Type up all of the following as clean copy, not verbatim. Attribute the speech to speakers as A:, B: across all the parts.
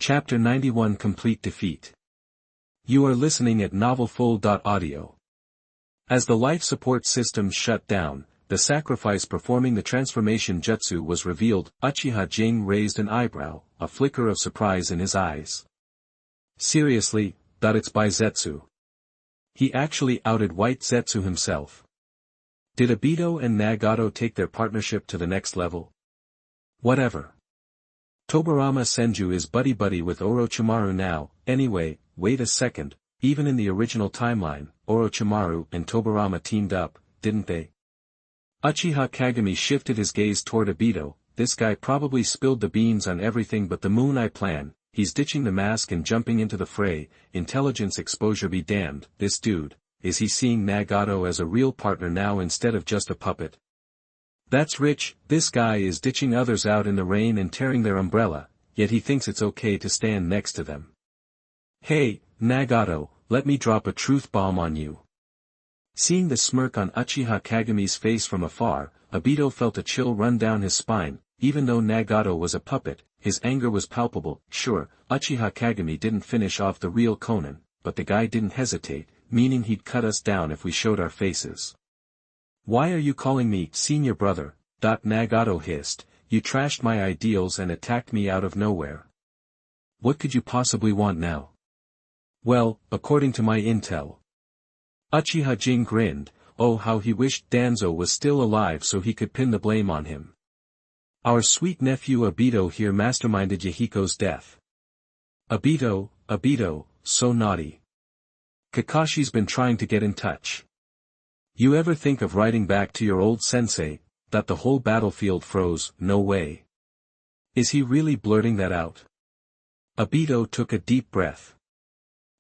A: Chapter 91 Complete Defeat. You are listening at novelfull.audio. As the life support systems shut down, the sacrifice performing the transformation jutsu was revealed. Uchiha Jing raised an eyebrow, a flicker of surprise in his eyes. Seriously, it's by Zetsu. He actually outed White Zetsu himself. Did Obito and Nagato take their partnership to the next level? Whatever. Tobirama Senju is buddy-buddy with Orochimaru now. Anyway, wait a second, even in the original timeline, Orochimaru and Tobirama teamed up, didn't they? Uchiha Kagami shifted his gaze toward Obito. This guy probably spilled the beans on everything but the Moon Eye plan. He's ditching the mask and jumping into the fray. Intelligence exposure be damned. This dude, is he seeing Nagato as a real partner now instead of just a puppet? That's rich. This guy is ditching others out in the rain and tearing their umbrella, yet he thinks it's okay to stand next to them. Hey, Nagato, let me drop a truth bomb on you. Seeing the smirk on Uchiha Kagami's face from afar, Obito felt a chill run down his spine. Even though Nagato was a puppet, his anger was palpable. Sure, Uchiha Kagami didn't finish off the real Conan, but the guy didn't hesitate, meaning he'd cut us down if we showed our faces. Why are you calling me senior brother? Nagato hissed. You trashed my ideals and attacked me out of nowhere. What could you possibly want now? Well, according to my intel. Uchiha Jing grinned. Oh, how he wished Danzo was still alive so he could pin the blame on him. Our sweet nephew Obito here masterminded Yahiko's death. Obito, so naughty. Kakashi's been trying to get in touch. You ever think of writing back to your old sensei? The whole battlefield froze. No way. Is he really blurting that out? Obito took a deep breath.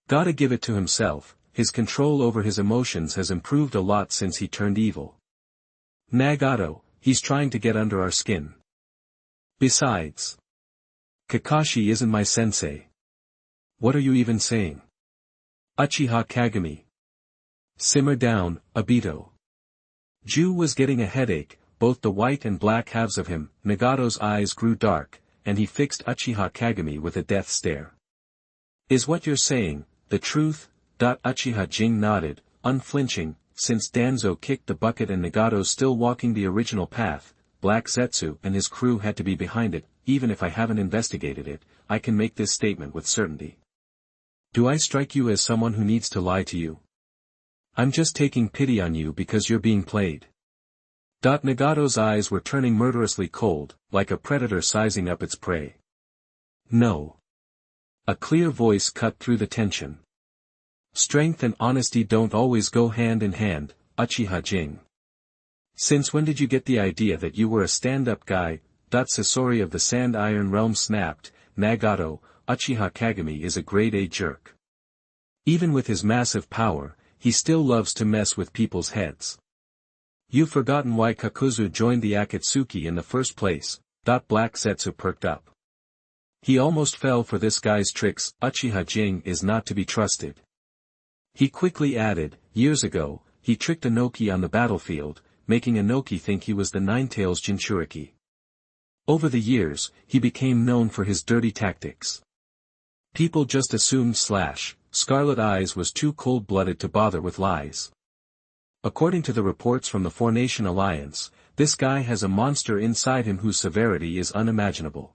A: Gotta give it to himself, his control over his emotions has improved a lot since he turned evil. Nagato, he's trying to get under our skin. Besides, Kakashi isn't my sensei. What are you even saying? Uchiha Kagami. Simmer down, Obito. Jue was getting a headache, both the white and black halves of him. Nagato's eyes grew dark, and he fixed Uchiha Kagami with a death stare. Is what you're saying the truth? Uchiha Jing nodded, unflinching. Since Danzo kicked the bucket and Nagato's still walking the original path, Black Zetsu and his crew had to be behind it. Even if I haven't investigated it, I can make this statement with certainty. Do I strike you as someone who needs to lie to you? I'm just taking pity on you because you're being played. Nagato's eyes were turning murderously cold, like a predator sizing up its prey. No. A clear voice cut through the tension. Strength and honesty don't always go hand in hand, Uchiha Jing. Since when did you get the idea that you were a stand-up guy? Sasori of the Sand Iron Realm snapped. Nagato, Uchiha Kagami is a grade-A jerk. Even with his massive power, he still loves to mess with people's heads. You've forgotten why Kakuzu joined the Akatsuki in the first place. Black Zetsu perked up. He almost fell for this guy's tricks. Uchiha Jing is not to be trusted. He quickly added, years ago, he tricked Inoki on the battlefield, making Inoki think he was the Ninetales Jinchuriki. Over the years, he became known for his dirty tactics. People just assumed Scarlet Eyes was too cold-blooded to bother with lies. According to the reports from the Four-Nation Alliance, this guy has a monster inside him whose severity is unimaginable.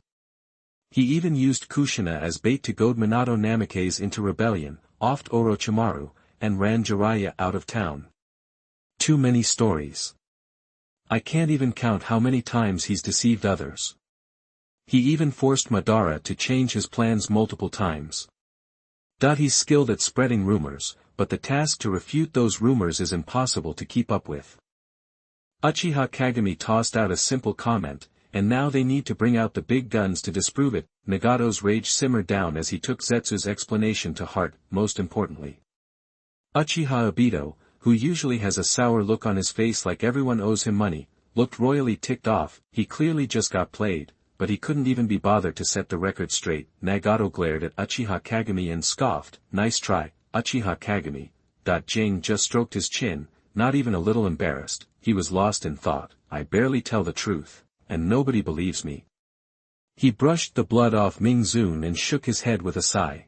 A: He even used Kushina as bait to goad Minato Namikaze into rebellion, offed Orochimaru, and ran Jiraiya out of town. Too many stories. I can't even count how many times he's deceived others. He even forced Madara to change his plans multiple times. He's skilled at spreading rumors, but the task to refute those rumors is impossible to keep up with. Uchiha Kagami tossed out a simple comment, and now they need to bring out the big guns to disprove it. Nagato's rage simmered down as he took Zetsu's explanation to heart. Most importantly, Uchiha Obito, who usually has a sour look on his face like everyone owes him money, looked royally ticked off. He clearly just got played, but he couldn't even be bothered to set the record straight. Nagato glared at Uchiha Kagami and scoffed. Nice try, Uchiha Kagami. Jing just stroked his chin, not even a little embarrassed. He was lost in thought. I barely tell the truth, and nobody believes me. He brushed the blood off Mingzun and shook his head with a sigh.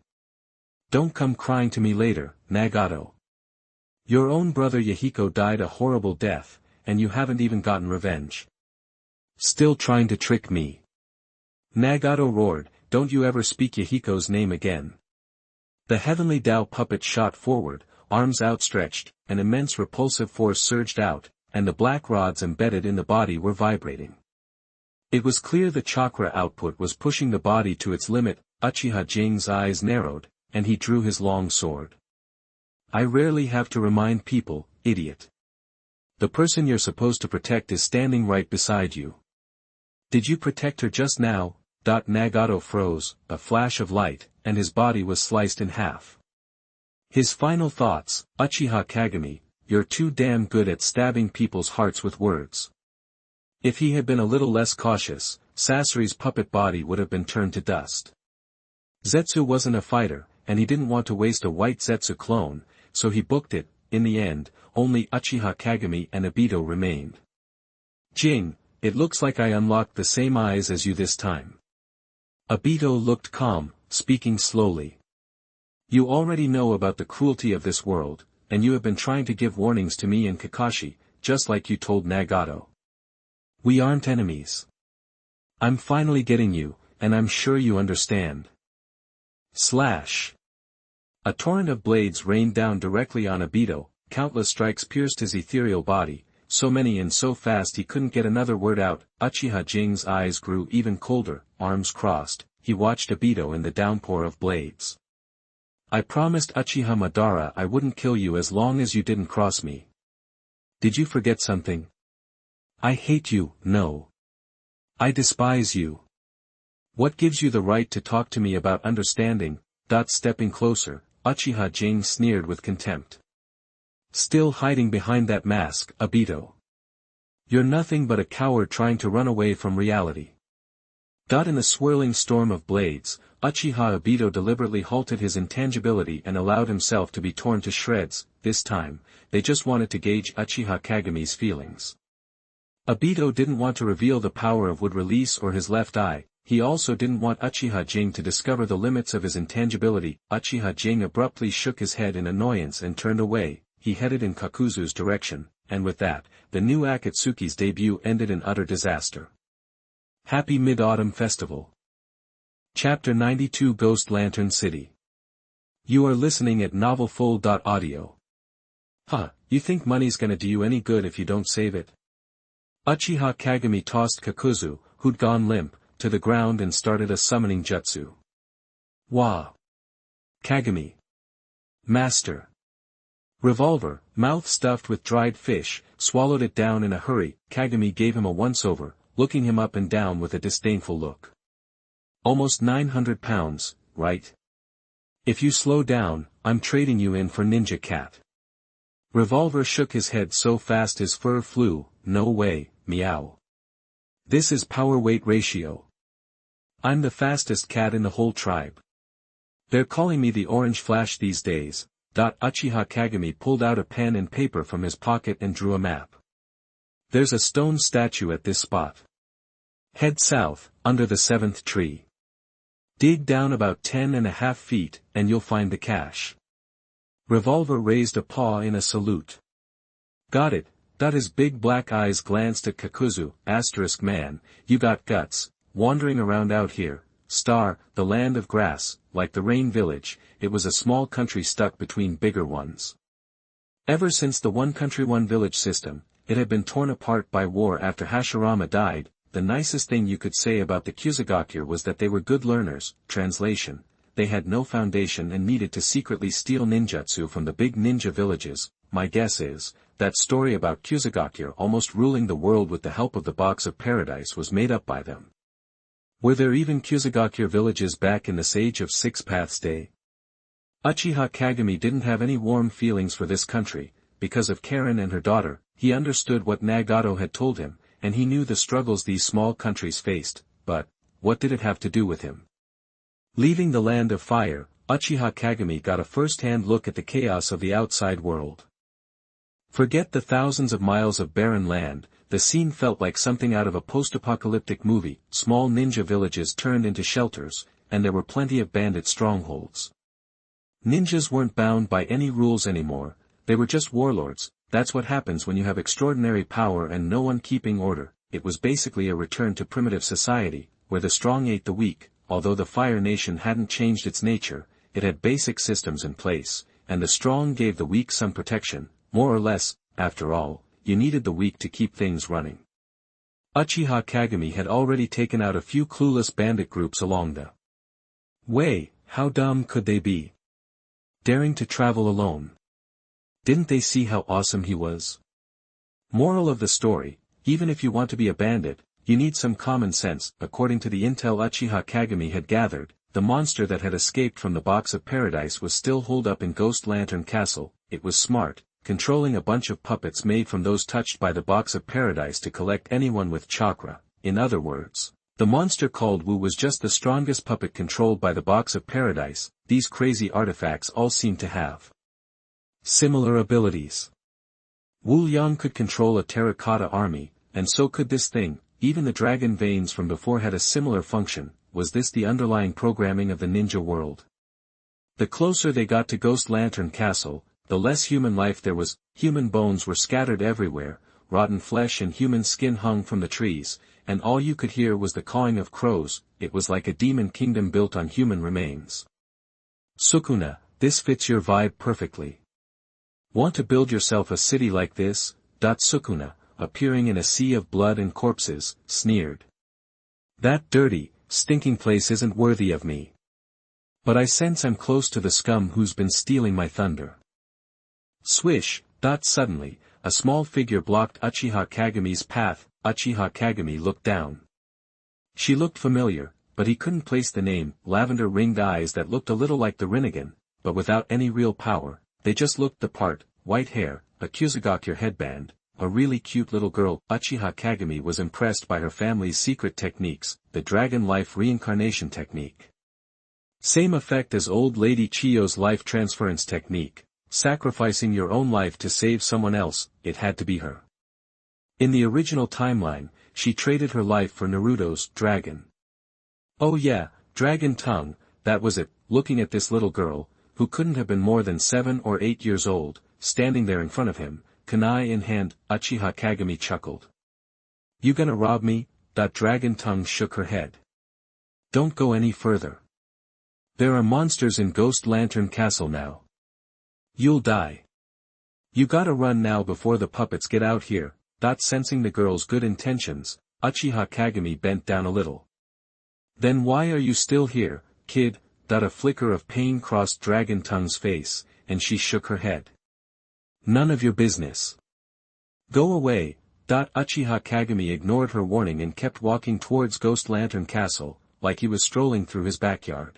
A: Don't come crying to me later, Nagato. Your own brother Yahiko died a horrible death, and you haven't even gotten revenge. Still trying to trick me. Nagato roared, don't you ever speak Yahiko's name again. The heavenly Tao puppet shot forward, arms outstretched, an immense repulsive force surged out, and the black rods embedded in the body were vibrating. It was clear the chakra output was pushing the body to its limit. Uchiha Jing's eyes narrowed, and he drew his long sword. I rarely have to remind people, idiot. The person you're supposed to protect is standing right beside you. Did you protect her just now? Nagato froze, a flash of light, and his body was sliced in half. His final thoughts, Uchiha Kagami, you're too damn good at stabbing people's hearts with words. If he had been a little less cautious, Sasori's puppet body would have been turned to dust. Zetsu wasn't a fighter, and he didn't want to waste a white Zetsu clone, so he booked it. In the end, only Uchiha Kagami and Obito remained. Jing, it looks like I unlocked the same eyes as you this time. Obito looked calm, speaking slowly. You already know about the cruelty of this world, and you have been trying to give warnings to me and Kakashi, just like you told Nagato. We aren't enemies. I'm finally getting you, and I'm sure you understand. Slash. A torrent of blades rained down directly on Obito, countless strikes pierced his ethereal body, so many and so fast he couldn't get another word out. Uchiha Jing's eyes grew even colder, arms crossed, he watched Obito in the downpour of blades. I promised Uchiha Madara I wouldn't kill you as long as you didn't cross me. Did you forget something? I hate you, no. I despise you. What gives you the right to talk to me about understanding? Stepping closer, Uchiha Jing sneered with contempt. Still hiding behind that mask, Obito. You're nothing but a coward trying to run away from reality. In the swirling storm of blades, Uchiha Obito deliberately halted his intangibility and allowed himself to be torn to shreds. This time, they just wanted to gauge Uchiha Kagami's feelings. Obito didn't want to reveal the power of wood release or his left eye. He also didn't want Uchiha Jing to discover the limits of his intangibility. Uchiha Jing abruptly shook his head in annoyance and turned away. He headed in Kakuzu's direction, and with that, the new Akatsuki's debut ended in utter disaster. Happy Mid-Autumn Festival. Chapter 92 Ghost Lantern City. You are listening at novelfull.audio. You think money's gonna do you any good if you don't save it? Uchiha Kagami tossed Kakuzu, who'd gone limp, to the ground and started a summoning jutsu. Wah! Kagami. Master. Revolver, mouth stuffed with dried fish, swallowed it down in a hurry. Kagami gave him a once-over, looking him up and down with a disdainful look. Almost 900 pounds, right? If you slow down, I'm trading you in for Ninja Cat. Revolver shook his head so fast his fur flew. No way, meow. This is power-weight ratio. I'm the fastest cat in the whole tribe. They're calling me the Orange Flash these days. Uchiha Kagami pulled out a pen and paper from his pocket and drew a map. There's a stone statue at this spot. Head south, under the 7th tree. Dig down about 10.5 feet, and you'll find the cache. Revolver raised a paw in a salute. Got it. His big black eyes glanced at Kakuzu. Man, you got guts, wandering around out here. The land of grass, like the Rain Village, it was a small country stuck between bigger ones. Ever since the one country one village system, it had been torn apart by war after Hashirama died. The nicest thing you could say about the Kusagakure was that they were good learners. Translation: they had no foundation and needed to secretly steal ninjutsu from the big ninja villages. My guess is, that story about Kusagakure almost ruling the world with the help of the Box of Paradise was made up by them. Were there even Kusagakure villages back in the Sage of Six Paths day? Uchiha Kagami didn't have any warm feelings for this country. Because of Karen and her daughter, he understood what Nagato had told him, and he knew the struggles these small countries faced, but, what did it have to do with him? Leaving the land of fire, Uchiha Kagami got a first-hand look at the chaos of the outside world. Forget the thousands of miles of barren land, the scene felt like something out of a post-apocalyptic movie. Small ninja villages turned into shelters, and there were plenty of bandit strongholds. Ninjas weren't bound by any rules anymore, they were just warlords. That's what happens when you have extraordinary power and no one keeping order. It was basically a return to primitive society, where the strong ate the weak. Although the Fire Nation hadn't changed its nature, it had basic systems in place, and the strong gave the weak some protection. More or less, after all, you needed the weak to keep things running. Uchiha Kagami had already taken out a few clueless bandit groups along the way. How dumb could they be? Daring to travel alone. Didn't they see how awesome he was? Moral of the story, even if you want to be a bandit, you need some common sense. According to the intel Uchiha Kagami had gathered, the monster that had escaped from the box of paradise was still holed up in Ghost Lantern Castle. It was smart, controlling a bunch of puppets made from those touched by the box of paradise to collect anyone with chakra. In other words, the monster called Wu was just the strongest puppet controlled by the box of paradise. These crazy artifacts all seem to have similar abilities. Wu Yang could control a terracotta army, and so could this thing. Even the dragon veins from before had a similar function. Was this the underlying programming of the ninja world? The closer they got to Ghost Lantern Castle, the less human life there was. Human bones were scattered everywhere, rotten flesh and human skin hung from the trees, and all you could hear was the cawing of crows. It was like a demon kingdom built on human remains. Sukuna, this fits your vibe perfectly. Want to build yourself a city like this? Sukuna, appearing in a sea of blood and corpses, sneered. That dirty, stinking place isn't worthy of me. But I sense I'm close to the scum who's been stealing my thunder. Swish. Suddenly, a small figure blocked Uchiha Kagami's path. Uchiha Kagami looked down. She looked familiar, but he couldn't place the name. Lavender-ringed eyes that looked a little like the Rinnegan, but without any real power. They just looked the part. White hair, a Kusagakure headband, a really cute little girl. Uchiha Kagami was impressed by her family's secret techniques, the dragon life reincarnation technique. Same effect as old lady Chiyo's life transference technique, sacrificing your own life to save someone else. It had to be her. In the original timeline, she traded her life for Naruto's dragon. Oh yeah, dragon tongue, that was it. Looking at this little girl, who couldn't have been more than 7 or 8 years old, standing there in front of him, kunai in hand, Uchiha Kagami chuckled. You gonna rob me? Dragon tongue shook her head. Don't go any further. There are monsters in Ghost Lantern Castle now. You'll die. You gotta run now before the puppets get out here. Sensing the girl's good intentions, Uchiha Kagami bent down a little. Then why are you still here, kid? A flicker of pain crossed Dragon Tongue's face, and she shook her head. None of your business. Go away. Uchiha Kagami ignored her warning and kept walking towards Ghost Lantern Castle, like he was strolling through his backyard.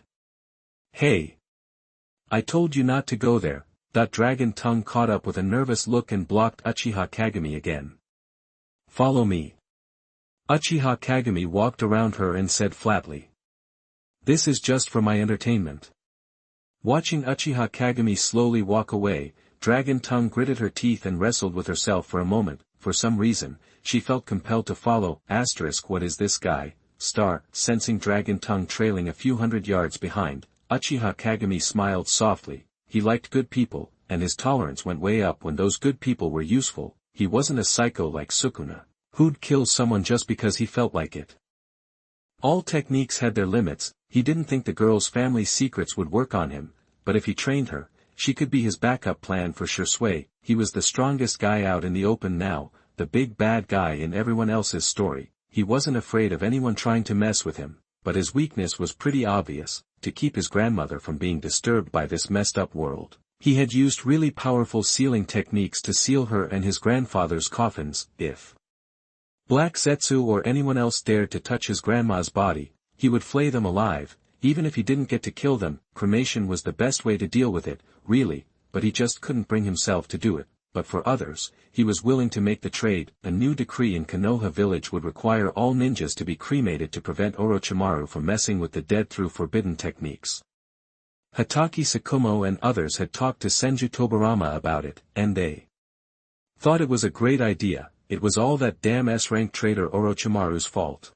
A: Hey! I told you not to go there. Dragon Tongue caught up with a nervous look and blocked Uchiha Kagami again. Follow me. Uchiha Kagami walked around her and said flatly. This is just for my entertainment. Watching Uchiha Kagami slowly walk away, Dragon Tongue gritted her teeth and wrestled with herself for a moment. For some reason, she felt compelled to follow. What is this guy? Sensing Dragon Tongue trailing a few hundred yards behind, Uchiha Kagami smiled softly. He liked good people, and his tolerance went way up when those good people were useful. He wasn't a psycho like Sukuna, who'd kill someone just because he felt like it. All techniques had their limits. He didn't think the girl's family secrets would work on him, but if he trained her, she could be his backup plan for sure. He was the strongest guy out in the open now, the big bad guy in everyone else's story. He wasn't afraid of anyone trying to mess with him, but his weakness was pretty obvious. To keep his grandmother from being disturbed by this messed up world, he had used really powerful sealing techniques to seal her and his grandfather's coffins. If Black Zetsu or anyone else dared to touch his grandma's body, he would flay them alive. Even if he didn't get to kill them, cremation was the best way to deal with it, really, but he just couldn't bring himself to do it. But for others, he was willing to make the trade. A new decree in Konoha village would require all ninjas to be cremated to prevent Orochimaru from messing with the dead through forbidden techniques. Hatake Tsukumo and others had talked to Senju Tobarama about it, and they thought it was a great idea. it was all that damn S-rank traitor Orochimaru's fault.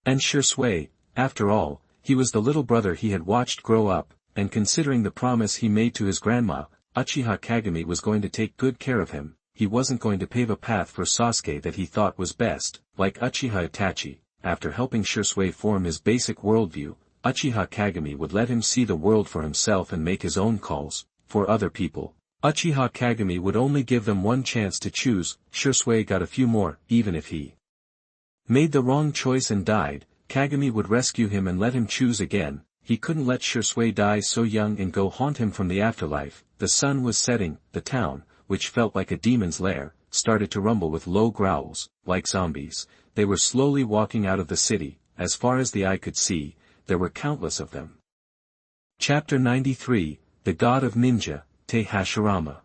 A: And Shisui, after all, he was the little brother he had watched grow up, and considering the promise he made to his grandma, Uchiha Kagami was going to take good care of him. He wasn't going to pave a path for Sasuke that he thought was best, like Uchiha Itachi. After helping Shisui form his basic worldview, Uchiha Kagami would let him see the world for himself and make his own calls. For other people, Uchiha Kagami would only give them one chance to choose. Shisui got a few more. Even if he made the wrong choice and died, Kagami would rescue him and let him choose again. He couldn't let Shisui die so young and go haunt him from the afterlife. The sun was setting. The town, which felt like a demon's lair, started to rumble with low growls. Like zombies, they were slowly walking out of the city. As far as the eye could see, there were countless of them. Chapter 93, The God of Ninja, Te Hashirama.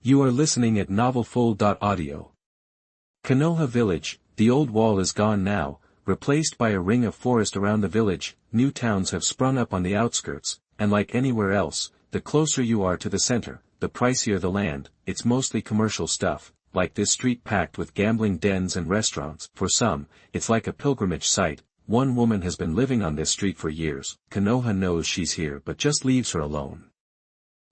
A: You are listening at novelfull.audio. Konoha Village. The old wall is gone now, replaced by a ring of forest around the village. New towns have sprung up on the outskirts, and like anywhere else, the closer you are to the center, the pricier the land. It's mostly commercial stuff, like this street packed with gambling dens and restaurants. For some, it's like a pilgrimage site. One woman has been living on this street for years. Konoha knows she's here but just leaves her alone.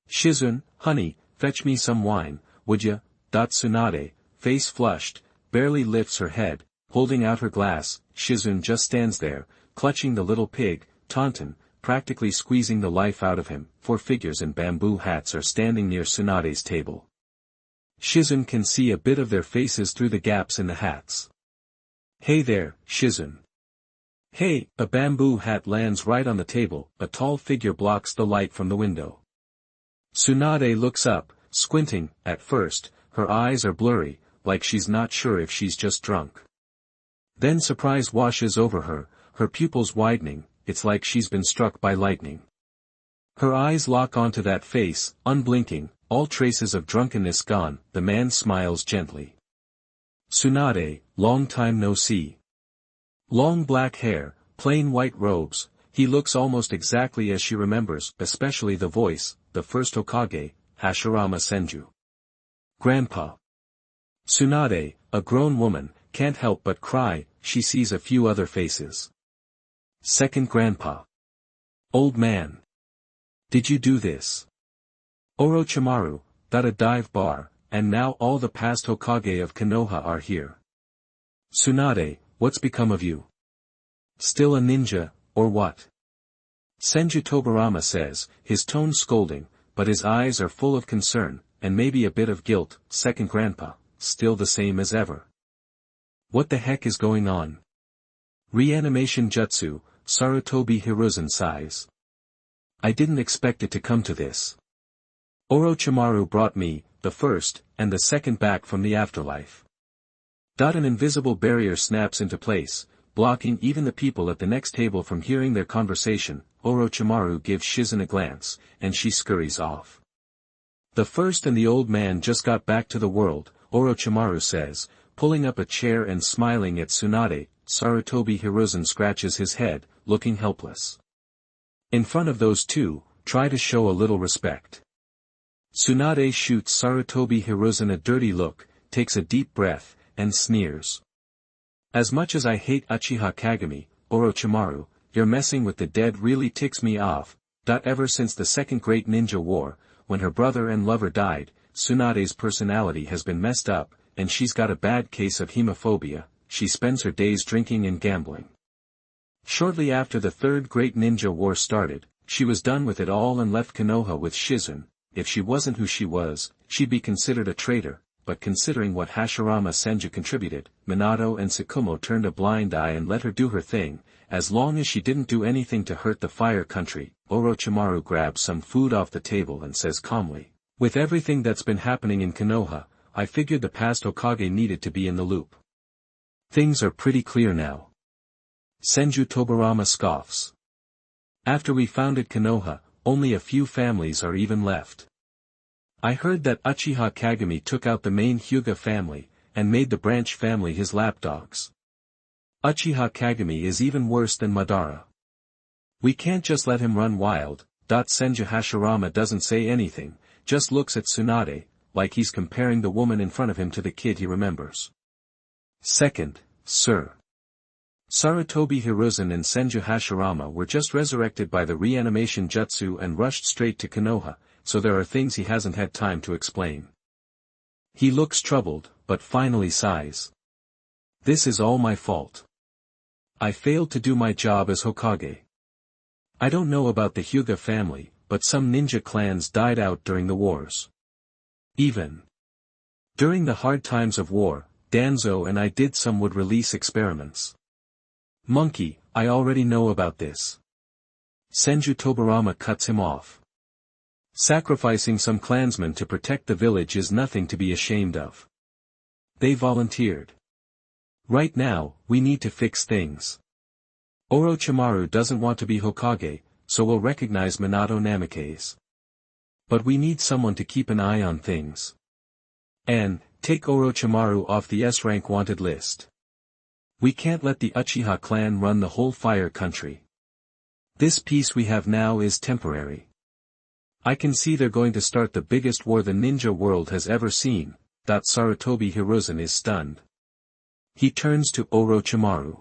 A: Shizun, honey, fetch me some wine, would ya? Tsunade, face flushed, barely lifts her head, holding out her glass. Shizun just stands there, clutching the little pig, Taunton, practically squeezing the life out of him. 4 figures in bamboo hats are standing near Tsunade's table. Shizun can see a bit of their faces through the gaps in the hats. Hey there, Shizun. Hey, a bamboo hat lands right on the table. A tall figure blocks the light from the window. Tsunade looks up, squinting. At first, her eyes are blurry, like she's not sure if she's just drunk. Then surprise washes over her, her pupils widening. It's like she's been struck by lightning. Her eyes lock onto that face, unblinking, all traces of drunkenness gone. The man smiles gently. Tsunade, long time no see. Long black hair, plain white robes. He looks almost exactly as she remembers, especially the voice. The first Hokage, Hashirama Senju. Grandpa. Tsunade, a grown woman, can't help but cry. She sees a few other faces. Second grandpa. Old man. Did you do this? Orochimaru, that a dive bar, and now all the past Hokage of Konoha are here. Tsunade, what's become of you? Still a ninja, or what? Senju Tobirama says, his tone scolding, but his eyes are full of concern, and maybe a bit of guilt. Second grandpa, still the same as ever. What the heck is going on? Reanimation jutsu, Sarutobi Hiruzen sighs. I didn't expect it to come to this. Orochimaru brought me, the first, and the second back from the afterlife. An invisible barrier snaps into place, blocking even the people at the next table from hearing their conversation. Orochimaru gives Shizun a glance, and she scurries off. The first and the old man just got back to the world, Orochimaru says, pulling up a chair and smiling at Tsunade. Sarutobi Hiruzen scratches his head, looking helpless. In front of those two, try to show a little respect. Tsunade shoots Sarutobi Hiruzen a dirty look, takes a deep breath, and sneers. As much as I hate Uchiha Kagami, Orochimaru, your messing with the dead really ticks me off. Ever since the Second Great Ninja War, when her brother and lover died, Tsunade's personality has been messed up, and she's got a bad case of hemophobia. She spends her days drinking and gambling. Shortly after the Third Great Ninja War started, she was done with it all and left Konoha with Shizun. If she wasn't who she was, she'd be considered a traitor, but considering what Hashirama Senju contributed, Minato and Tsukumo turned a blind eye and let her do her thing. As long as she didn't do anything to hurt the Fire Country. Orochimaru grabs some food off the table and says calmly, with everything that's been happening in Konoha, I figured the past Hokage needed to be in the loop. Things are pretty clear now. Senju Tobirama scoffs. After we founded Konoha, only a few families are even left. I heard that Uchiha Kagami took out the main Hyuga family, and made the branch family his lapdogs. Uchiha Kagami is even worse than Madara. We can't just let him run wild. Senju Hashirama doesn't say anything, just looks at Tsunade. like he's comparing the woman in front of him to the kid he remembers. Second, sir. Sarutobi Hiruzen and Senju Hashirama were just resurrected by the reanimation jutsu and rushed straight to Konoha, so there are things he hasn't had time to explain. He looks troubled, but finally sighs. This is all my fault. I failed to do my job as Hokage. I don't know about the Hyuga family, but some ninja clans died out during the wars. Even during the hard times of war, Danzo and I did some wood-release experiments. Monkey, I already know about this. Senju Tobarama cuts him off. Sacrificing some clansmen to protect the village is nothing to be ashamed of. They volunteered. Right now, we need to fix things. Orochimaru doesn't want to be Hokage, so we'll recognize Minato Namikaze. But we need someone to keep an eye on things. And, take Orochimaru off the S-rank wanted list. We can't let the Uchiha clan run the whole fire country. This peace we have now is temporary. I can see they're going to start the biggest war the ninja world has ever seen. Sarutobi Hiruzen is stunned. He turns to Orochimaru.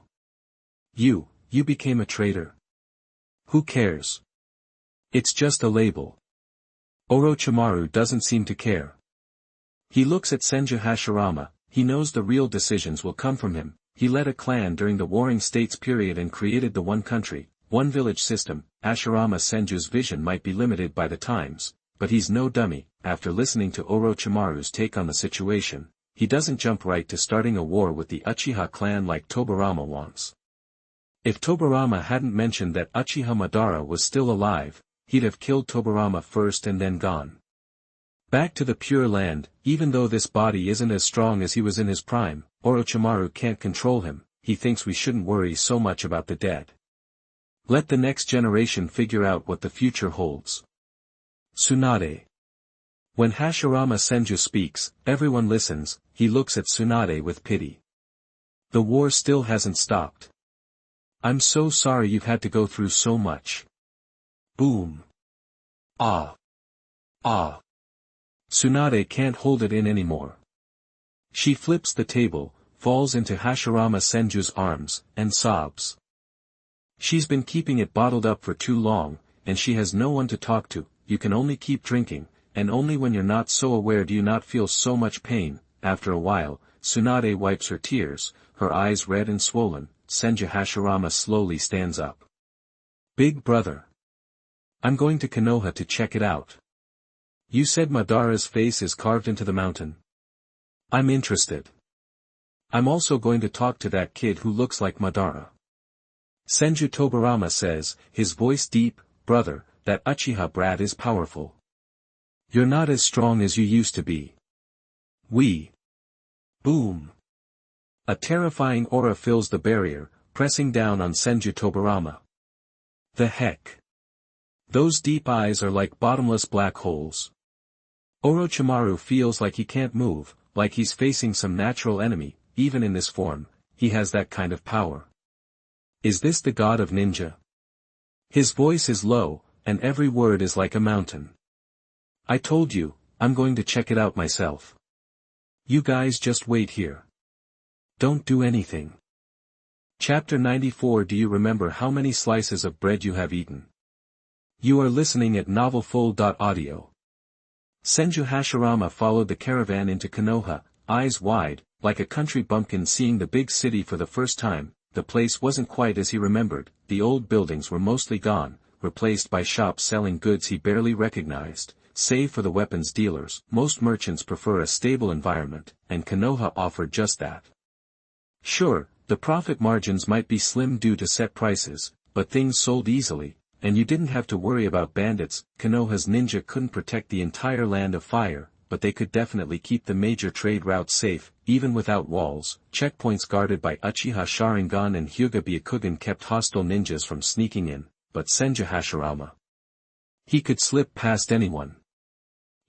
A: You became a traitor. Who cares? It's just a label. Orochimaru doesn't seem to care. He looks at Senju Hashirama, he knows the real decisions will come from him. He led a clan during the Warring States period and created the one country, one village system. Hashirama Senju's vision might be limited by the times, but he's no dummy. After listening to Orochimaru's take on the situation, he doesn't jump right to starting a war with the Uchiha clan like Tobarama wants. If Tobarama hadn't mentioned that Uchiha Madara was still alive, he'd have killed Tobarama first and then gone back to the Pure Land. Even though this body isn't as strong as he was in his prime, Orochimaru can't control him. He thinks we shouldn't worry so much about the dead. Let the next generation figure out what the future holds. Tsunade. When Hashirama Senju speaks, everyone listens. He looks at Tsunade with pity. The war still hasn't stopped. I'm so sorry you've had to go through so much. Boom. Ah. Ah. Tsunade can't hold it in anymore. She flips the table, falls into Hashirama Senju's arms, and sobs. She's been keeping it bottled up for too long, and she has no one to talk to. You can only keep drinking, and only when you're not so aware do you not feel so much pain. After a while, Tsunade wipes her tears, her eyes red and swollen. Senju Hashirama slowly stands up. Big brother. I'm going to Konoha to check it out. You said Madara's face is carved into the mountain. I'm interested. I'm also going to talk to that kid who looks like Madara. Senju Tobarama says, his voice deep, brother, that Uchiha brat is powerful. You're not as strong as you used to be. Boom. A terrifying aura fills the barrier, pressing down on Senju Tobarama. The heck? Those deep eyes are like bottomless black holes. Orochimaru feels like he can't move, like he's facing some natural enemy. Even in this form, he has that kind of power. Is this the god of ninja? His voice is low, and every word is like a mountain. I told you, I'm going to check it out myself. You guys just wait here. Don't do anything. Chapter 94. Do you remember how many slices of bread you have eaten? You are listening at novelfull.audio. Senju Hashirama followed the caravan into Konoha, eyes wide, like a country bumpkin seeing the big city for the first time. The place wasn't quite as he remembered. The old buildings were mostly gone, replaced by shops selling goods he barely recognized. Save for the weapons dealers, most merchants prefer a stable environment, and Konoha offered just that. Sure, the profit margins might be slim due to set prices, but things sold easily, and you didn't have to worry about bandits. Konoha's ninja couldn't protect the entire land of fire, but they could definitely keep the major trade routes safe, even without walls. Checkpoints guarded by Uchiha Sharingan and Hyuga Byakugan kept hostile ninjas from sneaking in, but Senju Hashirama, he could slip past anyone.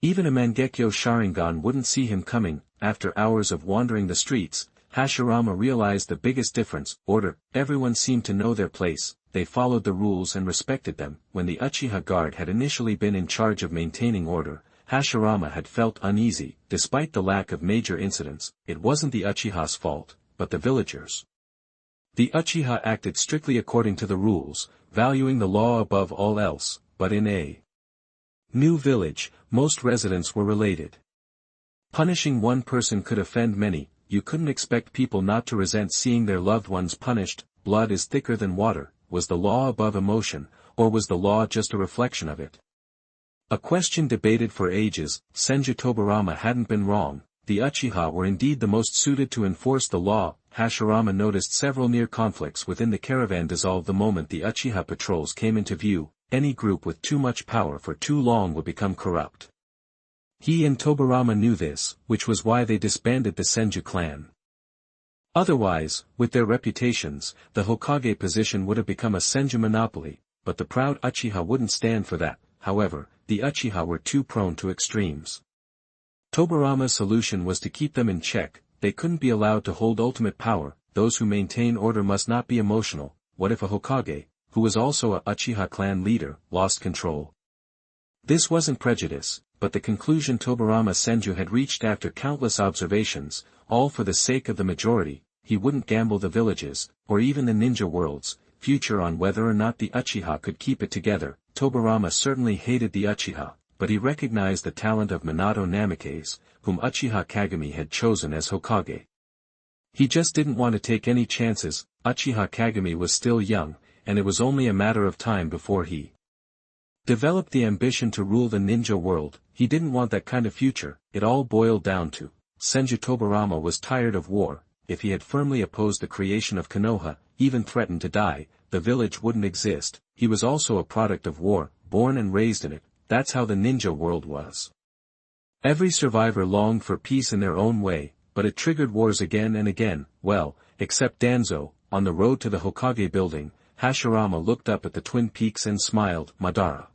A: Even a Mangekyo Sharingan wouldn't see him coming. After hours of wandering the streets, Hashirama realized the biggest difference: order. Everyone seemed to know their place, they followed the rules and respected them. When the Uchiha guard had initially been in charge of maintaining order, Hashirama had felt uneasy. Despite the lack of major incidents, it wasn't the Uchiha's fault, but the villagers. The Uchiha acted strictly according to the rules, valuing the law above all else, but in a new village, most residents were related. Punishing one person could offend many. You couldn't expect people not to resent seeing their loved ones punished. Blood is thicker than water. Was the law above emotion, or was the law just a reflection of it? A question debated for ages. Senju Tobarama hadn't been wrong. The Uchiha were indeed the most suited to enforce the law. Hashirama noticed several near conflicts within the caravan dissolve the moment the Uchiha patrols came into view. Any group with too much power for too long would become corrupt. He and Tobarama knew this, which was why they disbanded the Senju clan. Otherwise, with their reputations, the Hokage position would have become a Senju monopoly, but the proud Uchiha wouldn't stand for that. However, the Uchiha were too prone to extremes. Tobarama's solution was to keep them in check. They couldn't be allowed to hold ultimate power. Those who maintain order must not be emotional. What if a Hokage, who was also a Uchiha clan leader, lost control? This wasn't prejudice, but the conclusion Tobarama Senju had reached after countless observations, all for the sake of the majority. He wouldn't gamble the villages, or even the ninja world's future on whether or not the Uchiha could keep it together. Tobarama certainly hated the Uchiha, but he recognized the talent of Minato Namikaze, whom Uchiha Kagami had chosen as Hokage. He just didn't want to take any chances. Uchiha Kagami was still young, and it was only a matter of time before he developed the ambition to rule the ninja world. He didn't want that kind of future. It all boiled down to, Senju Tobarama was tired of war. If he had firmly opposed the creation of Konoha, even threatened to die, the village wouldn't exist. He was also a product of war, born and raised in it. That's how the ninja world was. Every survivor longed for peace in their own way, but it triggered wars again and again. Well, except Danzo. On the road to the Hokage building, Hashirama looked up at the twin peaks and smiled. Madara.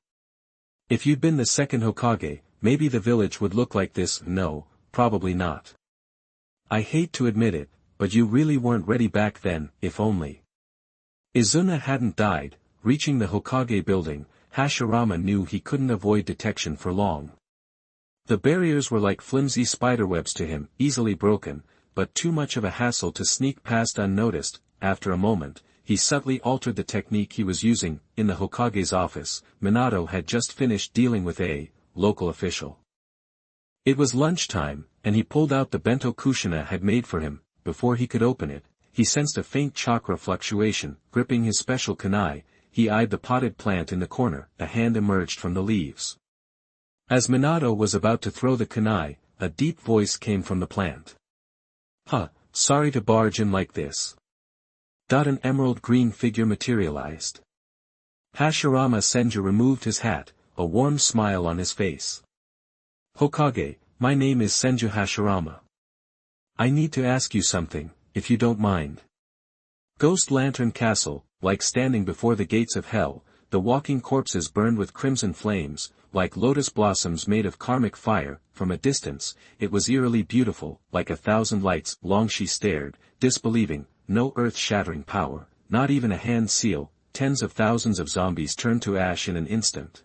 A: If you'd been the second Hokage, maybe the village would look like this. No, probably not. I hate to admit it, but you really weren't ready back then. If only Izuna hadn't died. Reaching the Hokage building, Hashirama knew he couldn't avoid detection for long. The barriers were like flimsy spiderwebs to him, easily broken, but too much of a hassle to sneak past unnoticed. After a moment, he subtly altered the technique he was using. In the Hokage's office, Minato had just finished dealing with a local official. It was lunchtime, and he pulled out the bento Kushina had made for him. Before he could open it, he sensed a faint chakra fluctuation. Gripping his special kunai, he eyed the potted plant in the corner. A hand emerged from the leaves. As Minato was about to throw the kunai, a deep voice came from the plant. Sorry to barge in like this. An emerald green figure materialized. Hashirama Senju removed his hat, a warm smile on his face. Hokage, my name is Senju Hashirama. I need to ask you something, if you don't mind. Ghost Lantern Castle, like standing before the gates of hell, the walking corpses burned with crimson flames, like lotus blossoms made of karmic fire. From a distance, it was eerily beautiful, like 1,000 lights. Long she stared, disbelieving. No earth-shattering power, not even a hand seal. Tens of thousands of zombies turned to ash in an instant.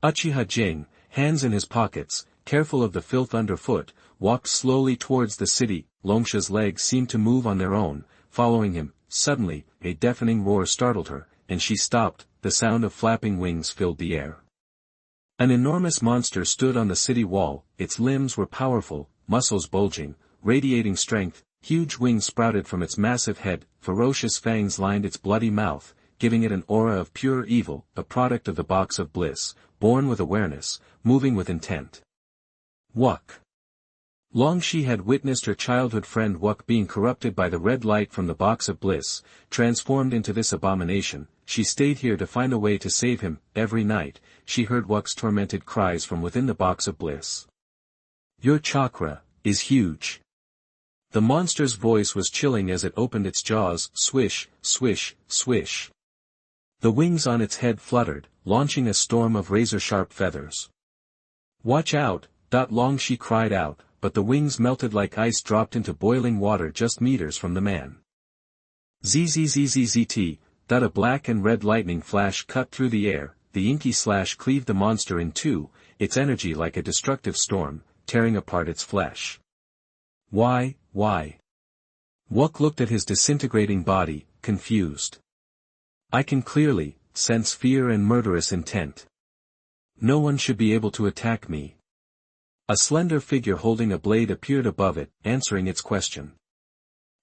A: Uchiha Jing, hands in his pockets, careful of the filth underfoot, walked slowly towards the city. Longsha's legs seemed to move on their own, following him. Suddenly, a deafening roar startled her, and she stopped. The sound of flapping wings filled the air. An enormous monster stood on the city wall. Its limbs were powerful, muscles bulging, radiating strength. Huge wings sprouted from its massive head. Ferocious fangs lined its bloody mouth, giving it an aura of pure evil, a product of the box of bliss, born with awareness, moving with intent. Wuk. Longshi had witnessed her childhood friend Wuk being corrupted by the red light from the box of bliss, transformed into this abomination. She stayed here to find a way to save him. Every night, she heard Wuk's tormented cries from within the box of bliss. Your chakra is huge. The monster's voice was chilling as it opened its jaws. Swish, swish, swish. The wings on its head fluttered, launching a storm of razor-sharp feathers. Watch out, Longshi cried out, but the wings melted like ice dropped into boiling water just meters from the man. Zzzzzt, a black and red lightning flash cut through the air. the inky slash cleaved the monster in two, its energy like a destructive storm, tearing apart its flesh. Why? Wook looked at his disintegrating body, confused. I can clearly sense fear and murderous intent. No one should be able to attack me. A slender figure holding a blade appeared above it, answering its question.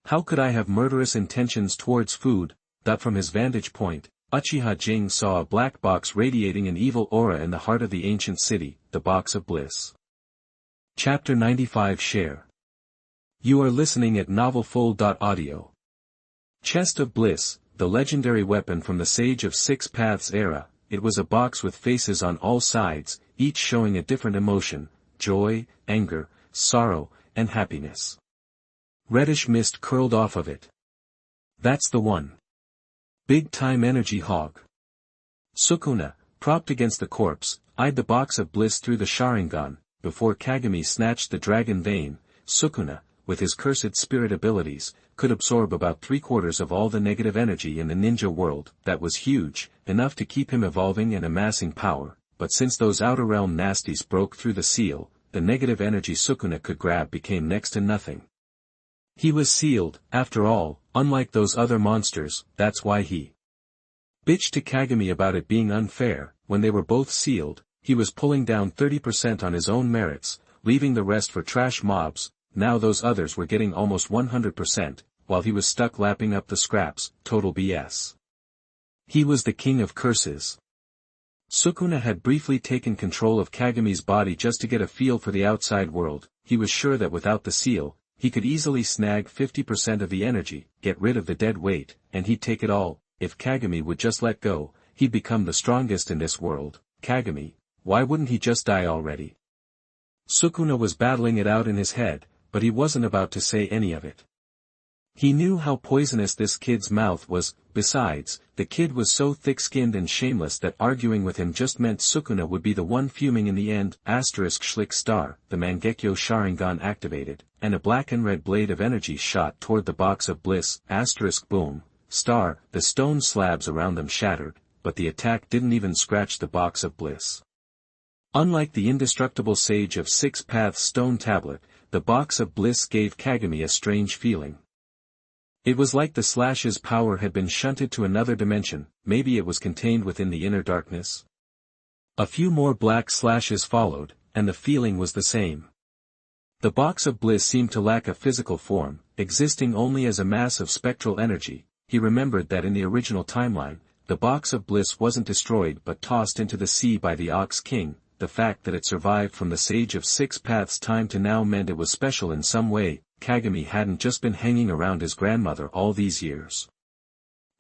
A: How could I have murderous intentions towards food? That from his vantage point, Uchiha Jing saw a black box radiating an evil aura in the heart of the ancient city, the Box of Bliss. Chapter 95 Share. You are listening at novelfull.audio. Chest of Bliss, the legendary weapon from the Sage of Six Paths era. It was a box with faces on all sides, each showing a different emotion: joy, anger, sorrow, and happiness. Reddish mist curled off of it. That's the one. Big-time energy hog. Sukuna, propped against the corpse, eyed the Box of Bliss through the Sharingan. Before Kagami snatched the dragon vein, Sukuna, with his cursed spirit abilities, could absorb about 3/4 of all the negative energy in the ninja world. That was huge, enough to keep him evolving and amassing power, but since those outer realm nasties broke through the seal, the negative energy Sukuna could grab became next to nothing. He was sealed, after all, unlike those other monsters. That's why he bitched to Kagami about it being unfair. When they were both sealed, he was pulling down 30% on his own merits, leaving the rest for trash mobs. Now those others were getting almost 100%, while he was stuck lapping up the scraps. Total BS. He was the king of curses. Sukuna had briefly taken control of Kagami's body just to get a feel for the outside world. He was sure that without the seal, he could easily snag 50% of the energy, get rid of the dead weight, and he'd take it all. If Kagami would just let go, he'd become the strongest in this world. Kagami, why wouldn't he just die already? Sukuna was battling it out in his head, but he wasn't about to say any of it. He knew how poisonous this kid's mouth was. Besides, the kid was so thick-skinned and shameless that arguing with him just meant Sukuna would be the one fuming in the end. Schlick star, the Mangekyo Sharingan activated, and a black and red blade of energy shot toward the Box of Bliss. Boom, star, the stone slabs around them shattered, but the attack didn't even scratch the Box of Bliss. Unlike the indestructible Sage of Six Paths stone tablet, the Box of Bliss gave Kagami a strange feeling. It was like the slash's power had been shunted to another dimension. Maybe it was contained within the inner darkness. A few more black slashes followed, and the feeling was the same. The Box of Bliss seemed to lack a physical form, existing only as a mass of spectral energy. He remembered that in the original timeline, the Box of Bliss wasn't destroyed but tossed into the sea by the Ox King. The fact that it survived from the Sage of Six Paths time to now meant it was special in some way. Kagami hadn't just been hanging around his grandmother all these years.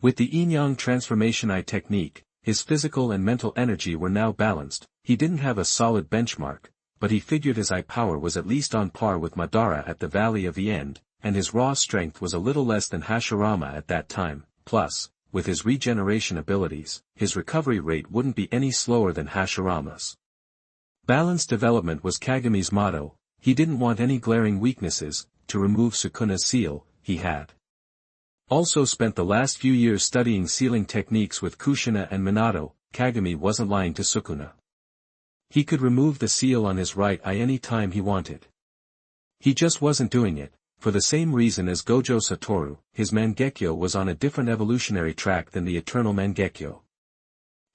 A: With the yin-yang transformation eye technique, his physical and mental energy were now balanced. He didn't have a solid benchmark, but he figured his eye power was at least on par with Madara at the Valley of the End, and his raw strength was a little less than Hashirama at that time. Plus, with his regeneration abilities, his recovery rate wouldn't be any slower than Hashirama's. Balanced development was Kagami's motto. He didn't want any glaring weaknesses. To remove Sukuna's seal, he had also spent the last few years studying sealing techniques with Kushina and Minato. Kagami wasn't lying to Sukuna. He could remove the seal on his right eye any time he wanted. He just wasn't doing it, for the same reason as Gojo Satoru. His Mangekyo was on a different evolutionary track than the eternal Mangekyo.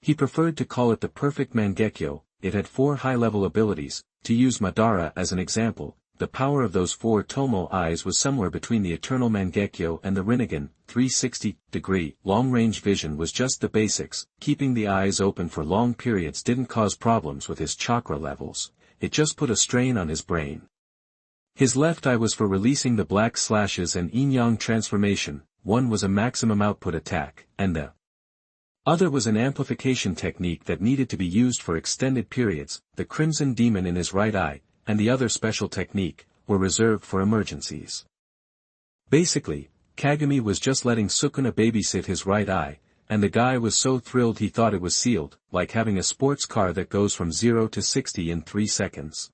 A: He preferred to call it the perfect Mangekyo. It had 4 high-level abilities. To use Madara as an example, the power of those 4 Tomo eyes was somewhere between the eternal Mangekyo and the Rinnegan. 360-degree long-range vision was just the basics. Keeping the eyes open for long periods didn't cause problems with his chakra levels, it just put a strain on his brain. His left eye was for releasing the black slashes and yin-yang transformation. One was a maximum output attack, and the other was an amplification technique that needed to be used for extended periods. The Crimson Demon in his right eye, and the other special technique, were reserved for emergencies. Basically, Kagami was just letting Sukuna babysit his right eye, and the guy was so thrilled he thought it was sealed, like having a sports car that goes from 0 to 60 in 3 seconds.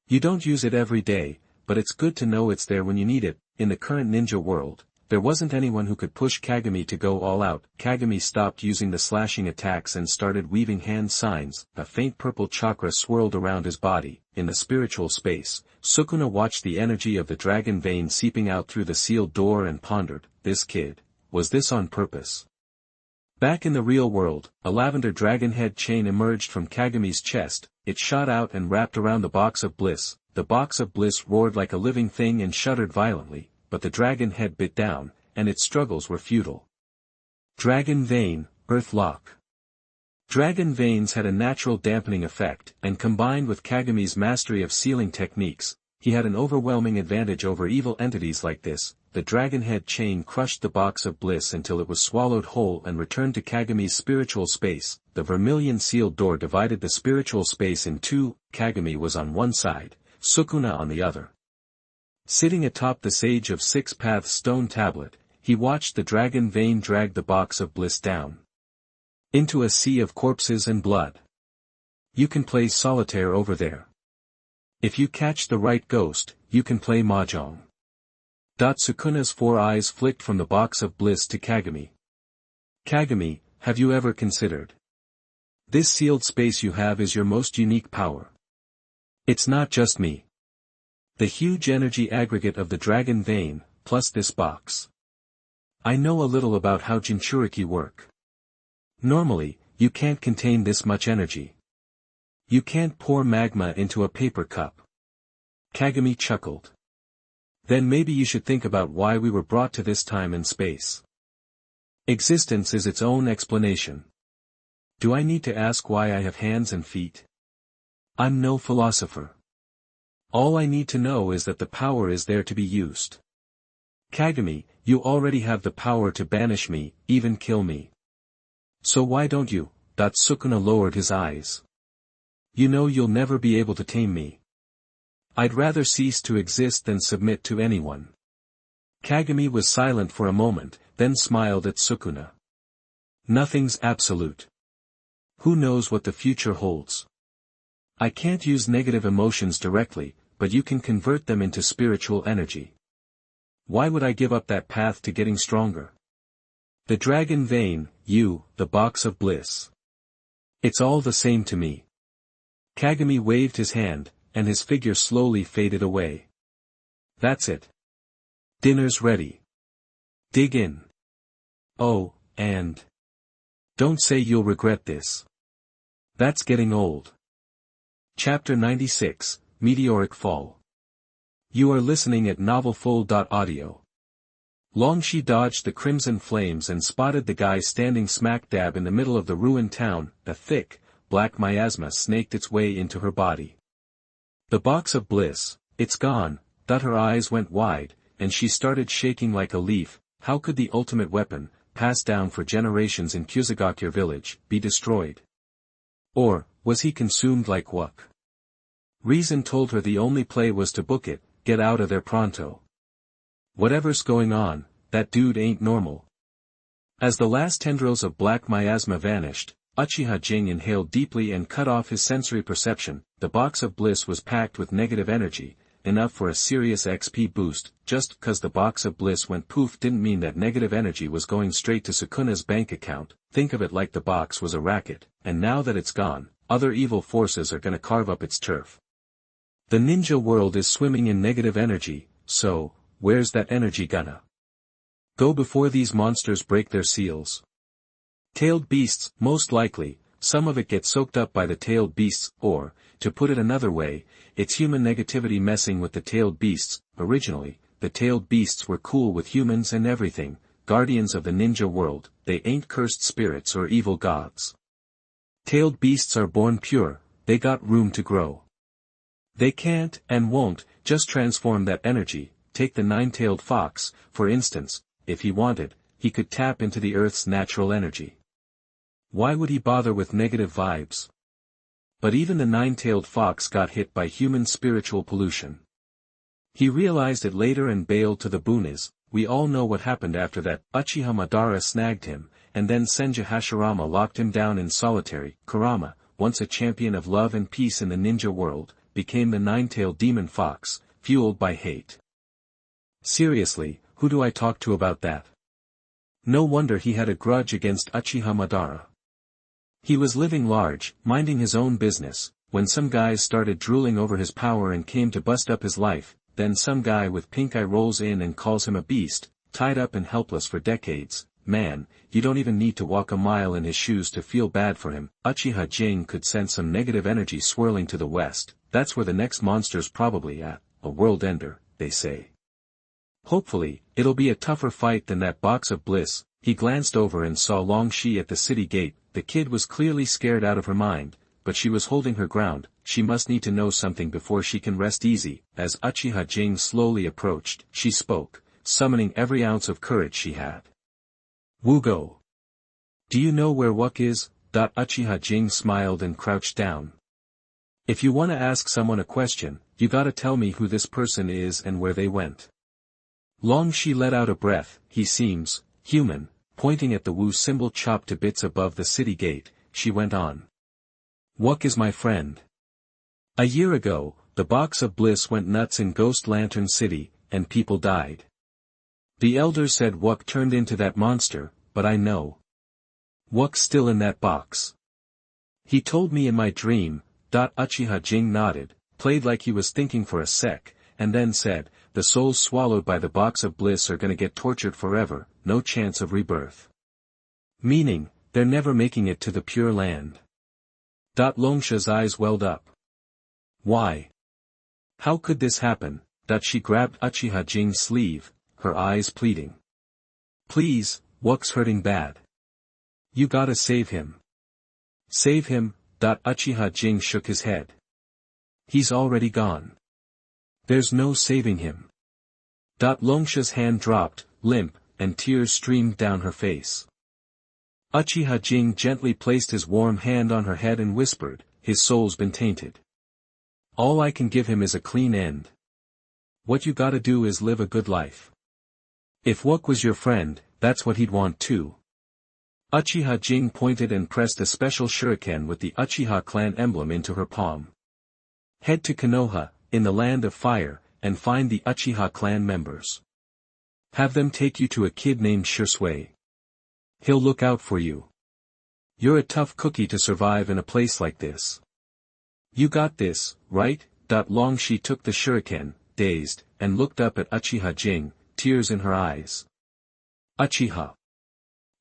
A: You don't use it every day, but it's good to know it's there when you need it. In the current ninja world, there wasn't anyone who could push Kagami to go all out. Kagami stopped using the slashing attacks and started weaving hand signs. A faint purple chakra swirled around his body. In the spiritual space, Sukuna watched the energy of the dragon vein seeping out through the sealed door and pondered, this kid, was this on purpose? Back in the real world, a lavender dragon head chain emerged from Kagami's chest. It shot out and wrapped around the box of bliss. The box of bliss roared like a living thing and shuddered violently, but the dragon head bit down, and its struggles were futile. Dragon vein, earth lock. Dragon veins had a natural dampening effect, and combined with Kagami's mastery of sealing techniques, he had an overwhelming advantage over evil entities like this. The dragon head chain crushed the box of bliss until it was swallowed whole and returned to Kagami's spiritual space. The vermilion sealed door divided the spiritual space in two. Kagami was on one side, Sukuna on the other. Sitting atop the Sage of Six Paths stone tablet, he watched the dragon vein drag the box of bliss down into a sea of corpses and blood. You can play solitaire over there. If you catch the right ghost, you can play mahjong. Sukuna's 4 eyes flicked from the box of bliss to Kagami. Kagami, have you ever considered? This sealed space you have is your most unique power. It's not just me. The huge energy aggregate of the dragon vein, plus this box. I know a little about how Jinchuriki work. Normally, you can't contain this much energy. You can't pour magma into a paper cup. Kagami chuckled. Then maybe you should think about why we were brought to this time and space. Existence is its own explanation. Do I need to ask why I have hands and feet? I'm no philosopher. All I need to know is that the power is there to be used. Kagami, you already have the power to banish me, even kill me. So why don't you? Sukuna lowered his eyes. You know you'll never be able to tame me. I'd rather cease to exist than submit to anyone. Kagami was silent for a moment, then smiled at Sukuna. Nothing's absolute. Who knows what the future holds? I can't use negative emotions directly, but you can convert them into spiritual energy. Why would I give up that path to getting stronger? The dragon vein, you, the box of bliss. It's all the same to me. Kagami waved his hand, and his figure slowly faded away. That's it. Dinner's ready. Dig in. Oh, and don't say you'll regret this. That's getting old. Chapter 96, Meteoric Fall. You are listening at novelfull.audio. Longshi dodged the crimson flames and spotted the guy standing smack dab in the middle of the ruined town. A thick, black miasma snaked its way into her body. The box of bliss, it's gone. Her eyes went wide, and she started shaking like a leaf. How could the ultimate weapon, passed down for generations in Kusagakure village, be destroyed? Or, was he consumed like Wuk? Reason told her the only play was to book it, get out of there pronto. Whatever's going on, that dude ain't normal. As the last tendrils of black miasma vanished, Uchiha Jing inhaled deeply and cut off his sensory perception. The box of bliss was packed with negative energy, enough for a serious XP boost. Just cause the box of bliss went poof didn't mean that negative energy was going straight to Sukuna's bank account. Think of it like the box was a racket, and now that it's gone, other evil forces are gonna carve up its turf. The ninja world is swimming in negative energy, so, where's that energy gonna go before these monsters break their seals? Tailed beasts, most likely. Some of it gets soaked up by the tailed beasts, or, to put it another way, it's human negativity messing with the tailed beasts. Originally, the tailed beasts were cool with humans and everything, guardians of the ninja world. They ain't cursed spirits or evil gods. Tailed beasts are born pure, they got room to grow. They can't, and won't, just transform that energy. Take the nine-tailed fox, for instance. If he wanted, he could tap into the Earth's natural energy. Why would he bother with negative vibes? But even the nine-tailed fox got hit by human spiritual pollution. He realized it later and bailed to the boonies. We all know what happened after that. Uchiha Madara snagged him, and then Senju Hashirama locked him down in solitary. Kurama, once a champion of love and peace in the ninja world, became the nine-tailed demon fox, fueled by hate. Seriously, who do I talk to about that? No wonder he had a grudge against Uchiha Madara. He was living large, minding his own business, when some guys started drooling over his power and came to bust up his life, then some guy with pink eye rolls in and calls him a beast, tied up and helpless for decades. Man, you don't even need to walk a mile in his shoes to feel bad for him. Uchiha Jing could sense some negative energy swirling to the west. That's where the next monster's probably at, a world ender, they say. Hopefully, it'll be a tougher fight than that box of bliss. He glanced over and saw Long Shi at the city gate. The kid was clearly scared out of her mind, but she was holding her ground. She must need to know something before she can rest easy. As Uchiha Jing slowly approached, she spoke, summoning every ounce of courage she had. Wugo. Do you know where Wuk is? Uchiha Jing smiled and crouched down. If you want to ask someone a question, you gotta tell me who this person is and where they went. Long Shi let out a breath. He seems human. Pointing at the Wu symbol chopped to bits above the city gate, she went on. Wuk is my friend. A year ago, the box of bliss went nuts in Ghost Lantern City, and people died. The elders said Wuk turned into that monster, but I know. Wuk's still in that box. He told me in my dream. Uchiha Jing nodded, played like he was thinking for a sec, and then said, the souls swallowed by the box of bliss are gonna get tortured forever, no chance of rebirth. Meaning, they're never making it to the Pure Land. Longsha's eyes welled up. Why? How could this happen? She grabbed Uchiha Jing's sleeve, her eyes pleading. Please, Wuk's hurting bad. You gotta save him. Save him? Uchiha Jing shook his head. He's already gone. There's no saving him. Longsha's hand dropped, limp, and tears streamed down her face. Uchiha Jing gently placed his warm hand on her head and whispered, his soul's been tainted. All I can give him is a clean end. What you gotta do is live a good life. If Wuk was your friend, that's what he'd want too. Uchiha Jing pointed and pressed a special shuriken with the Uchiha clan emblem into her palm. Head to Konoha, in the Land of Fire, and find the Uchiha clan members. Have them take you to a kid named Shisui. He'll look out for you. You're a tough cookie to survive in a place like this. You got this, right? Long Shi took the shuriken, dazed, and looked up at Uchiha Jing, tears in her eyes. Uchiha.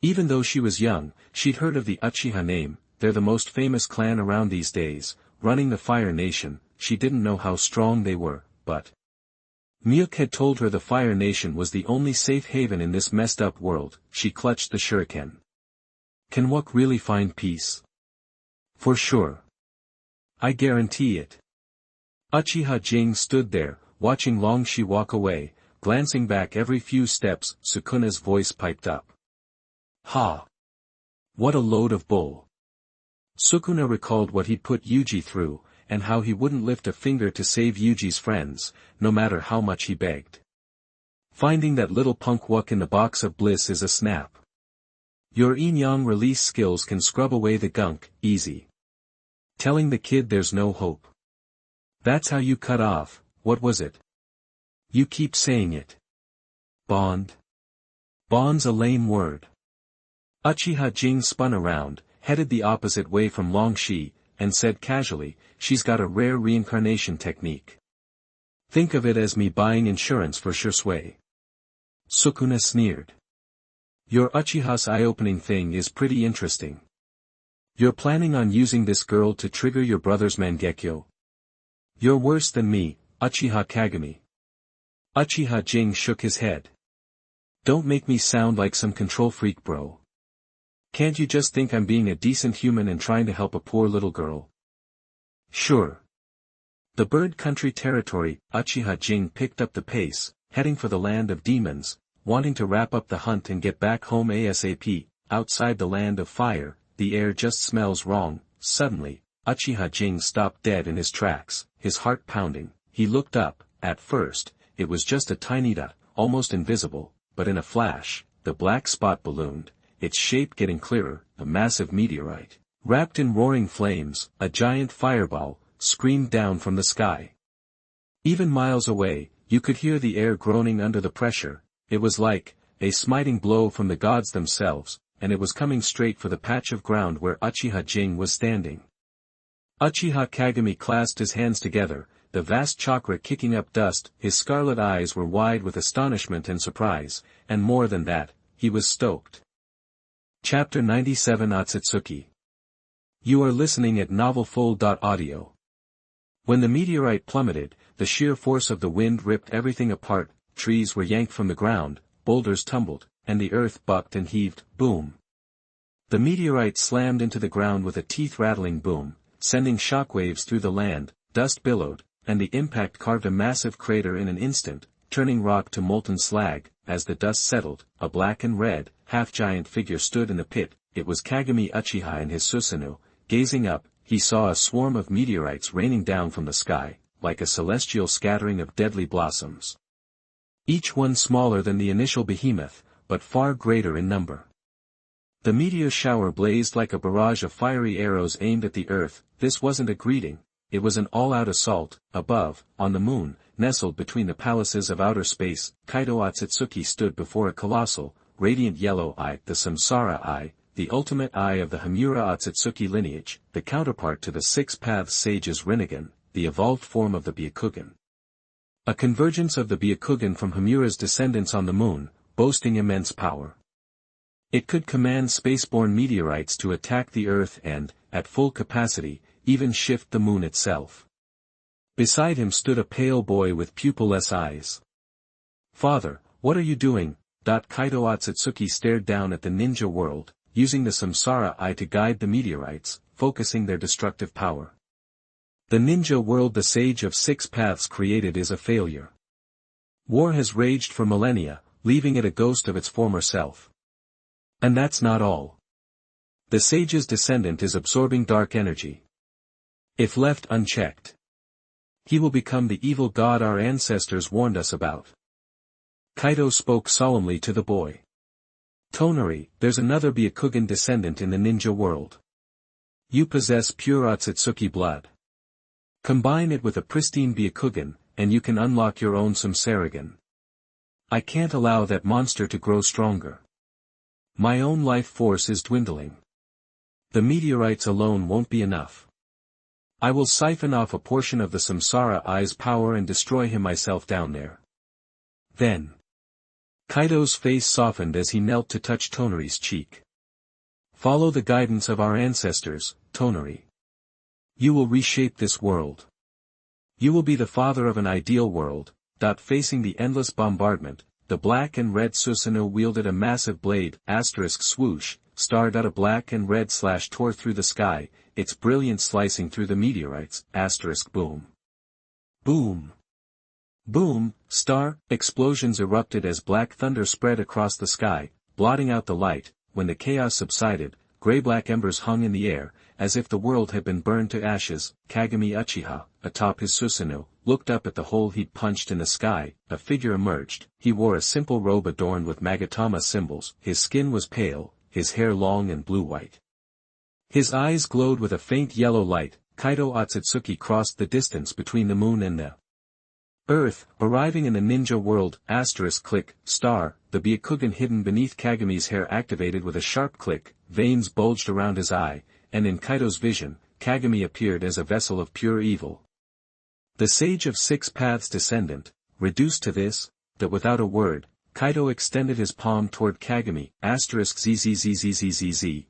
A: Even though she was young, she'd heard of the Uchiha name. They're the most famous clan around these days, running the Fire Nation. She didn't know how strong they were, but Miyuk had told her the Fire Nation was the only safe haven in this messed up world. She clutched the shuriken. Can Wuk really find peace? For sure. I guarantee it. Uchiha Jing stood there, watching Long Shi walk away, glancing back every few steps. Sukuna's voice piped up. Ha! What a load of bull. Sukuna recalled what he'd put Yuji through, and how he wouldn't lift a finger to save Yuji's friends, no matter how much he begged. Finding that little punk Wuk in the box of bliss is a snap. Your yin-yang release skills can scrub away the gunk, easy. Telling the kid there's no hope. That's how you cut off, what was it? You keep saying it. Bond? Bond's a lame word. Uchiha Jing spun around, headed the opposite way from Long Shi, and said casually, she's got a rare reincarnation technique. Think of it as me buying insurance for Shisui. Sukuna sneered. Your Uchiha's eye-opening thing is pretty interesting. You're planning on using this girl to trigger your brother's Mangekyo? You're worse than me, Uchiha Kagami. Uchiha Jing shook his head. Don't make me sound like some control freak, bro. Can't you just think I'm being a decent human and trying to help a poor little girl? Sure. The bird country territory. Uchiha Jing picked up the pace, heading for the land of demons, wanting to wrap up the hunt and get back home ASAP. Outside the land of fire, the air just smells wrong. Suddenly, Uchiha Jing stopped dead in his tracks, his heart pounding. He looked up. At first, it was just a tiny dot, almost invisible, but in a flash, the black spot ballooned, its shape getting clearer. A massive meteorite, wrapped in roaring flames, a giant fireball, screamed down from the sky. Even miles away, you could hear the air groaning under the pressure. It was like a smiting blow from the gods themselves, and it was coming straight for the patch of ground where Uchiha Jing was standing. Uchiha Kagami clasped his hands together, the vast chakra kicking up dust. His scarlet eyes were wide with astonishment and surprise, and more than that, he was stoked. Chapter 97 Otsutsuki. You are listening at novelfull.audio. When the meteorite plummeted, the sheer force of the wind ripped everything apart, trees were yanked from the ground, boulders tumbled, and the earth bucked and heaved. Boom. The meteorite slammed into the ground with a teeth-rattling boom, sending shockwaves through the land. Dust billowed, and the impact carved a massive crater in an instant, turning rock to molten slag. As the dust settled, a black and red, half-giant figure stood in the pit. It was Kagami Uchiha and his Susanoo. Gazing up, he saw a swarm of meteorites raining down from the sky, like a celestial scattering of deadly blossoms. Each one smaller than the initial behemoth, but far greater in number. The meteor shower blazed like a barrage of fiery arrows aimed at the earth. This wasn't a greeting, it was an all-out assault. Above, on the moon, nestled between the palaces of outer space, Kaido Otsutsuki stood before a colossal, radiant yellow eye, the Samsara Eye, the ultimate eye of the Hamura Otsutsuki lineage, the counterpart to the Six Paths Sage's Rinnegan, the evolved form of the Byakugan. A convergence of the Byakugan from Hamura's descendants on the moon, boasting immense power. It could command spaceborne meteorites to attack the Earth and, at full capacity, even shift the moon itself. Beside him stood a pale boy with pupilless eyes. "Father, what are you doing?" Kaido Otsutsuki stared down at the ninja world, using the Samsara Eye to guide the meteorites, focusing their destructive power. The ninja world the Sage of Six Paths created is a failure. War has raged for millennia, leaving it a ghost of its former self. And that's not all. The Sage's descendant is absorbing dark energy. If left unchecked, he will become the evil god our ancestors warned us about. Kaido spoke solemnly to the boy. "Tonari, there's another Byakugan descendant in the ninja world. You possess pure Otsutsuki blood. Combine it with a pristine Byakugan, and you can unlock your own Samsaragan. I can't allow that monster to grow stronger. My own life force is dwindling. The meteorites alone won't be enough. I will siphon off a portion of the Samsara Eye's power and destroy him myself down there." Then, Kaido's face softened as he knelt to touch Tonari's cheek. "Follow the guidance of our ancestors, Tonari. You will reshape this world. You will be the father of an ideal world." Facing the endless bombardment, the black and red Susanoo wielded a massive blade, *swoosh, *a black and red slash tore through the sky, its brilliance slicing through the meteorites, *boom. Boom. Boom, explosions erupted as black thunder spread across the sky, blotting out the light. When the chaos subsided, gray-black embers hung in the air, as if the world had been burned to ashes. Kagami Uchiha, atop his Susanoo, looked up at the hole he'd punched in the sky. A figure emerged. He wore a simple robe adorned with Magatama symbols. His skin was pale, his hair long and blue-white. His eyes glowed with a faint yellow light. Kaido Otsutsuki crossed the distance between the moon and the Earth, arriving in the ninja world. Click, the Byakugan hidden beneath Kagami's hair activated with a sharp click, veins bulged around his eye, and in Kaido's vision, Kagami appeared as a vessel of pure evil. The Sage of Six Paths descendant, reduced to this, that without a word, Kaido extended his palm toward Kagami, *ZZZZZZZ,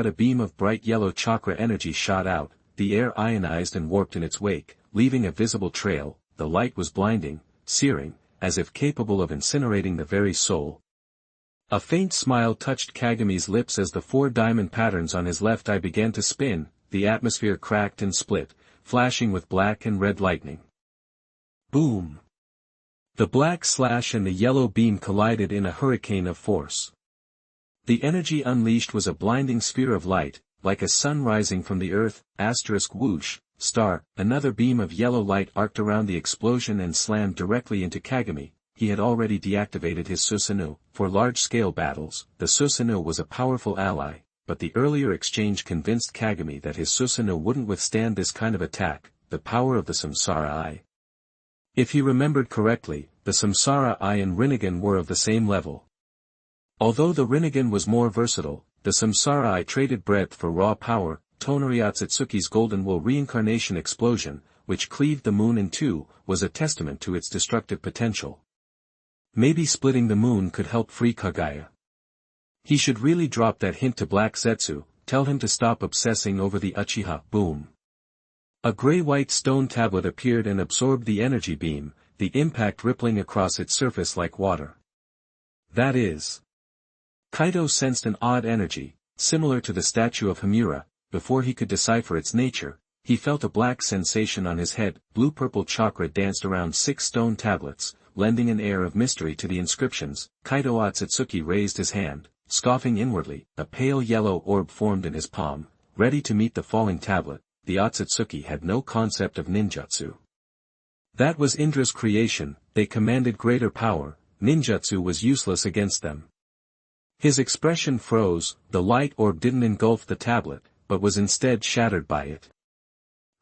A: a beam of bright yellow chakra energy shot out, the air ionized and warped in its wake, leaving a visible trail. The light was blinding, searing, as if capable of incinerating the very soul. A faint smile touched Kagami's lips as the four diamond patterns on his left eye began to spin. The atmosphere cracked and split, flashing with black and red lightning. Boom! The black slash and the yellow beam collided in a hurricane of force. The energy unleashed was a blinding sphere of light, like a sun rising from the earth. *whoosh, another beam of yellow light arced around the explosion and slammed directly into Kagami. He had already deactivated his Susanoo. For large-scale battles, the Susanoo was a powerful ally, but the earlier exchange convinced Kagami that his Susanoo wouldn't withstand this kind of attack. The power of the Samsara Eye. If he remembered correctly, the Samsara Eye and Rinnegan were of the same level. Although the Rinnegan was more versatile, the Samsara Eye traded breadth for raw power. Tonari Otsutsuki's Golden Wool reincarnation explosion, which cleaved the moon in two, was a testament to its destructive potential. Maybe splitting the moon could help free Kagaya. He should really drop that hint to Black Zetsu, tell him to stop obsessing over the Uchiha. Boom. A gray-white stone tablet appeared and absorbed the energy beam, the impact rippling across its surface like water. That is. Kaito sensed an odd energy, similar to the statue of Hamura. Before he could decipher its nature, he felt a black sensation on his head. Blue-purple chakra danced around 6 stone tablets, lending an air of mystery to the inscriptions. Kaito Otsutsuki raised his hand, scoffing inwardly. A pale yellow orb formed in his palm, ready to meet the falling tablet. The Otsutsuki had no concept of ninjutsu. That was Indra's creation. They commanded greater power. Ninjutsu was useless against them. His expression froze. The light orb didn't engulf the tablet, but was instead shattered by it.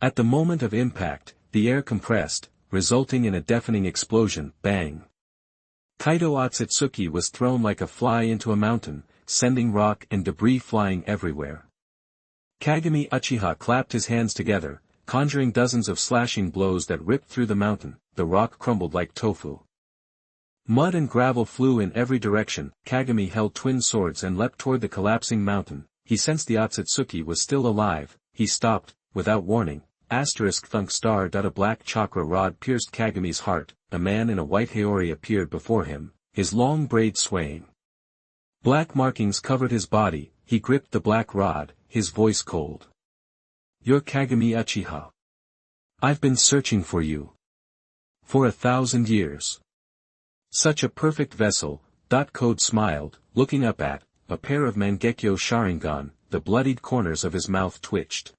A: At the moment of impact, the air compressed, resulting in a deafening explosion. Bang! Kaito Otsutsuki was thrown like a fly into a mountain, sending rock and debris flying everywhere. Kagami Uchiha clapped his hands together, conjuring dozens of slashing blows that ripped through the mountain. The rock crumbled like tofu. Mud and gravel flew in every direction. Kagami held twin swords and leapt toward the collapsing mountain. He sensed the Otsutsuki was still alive. He stopped, without warning. Thunk star. A black chakra rod pierced Kagami's heart. A man in a white haori appeared before him, his long braids swaying. Black markings covered his body. He gripped the black rod, his voice cold. "You're Kagami Uchiha. I've been searching for you. For 1,000 years. Such a perfect vessel." Code smiled, looking up at a pair of Mangekyo Sharingan. The bloodied corners of his mouth twitched.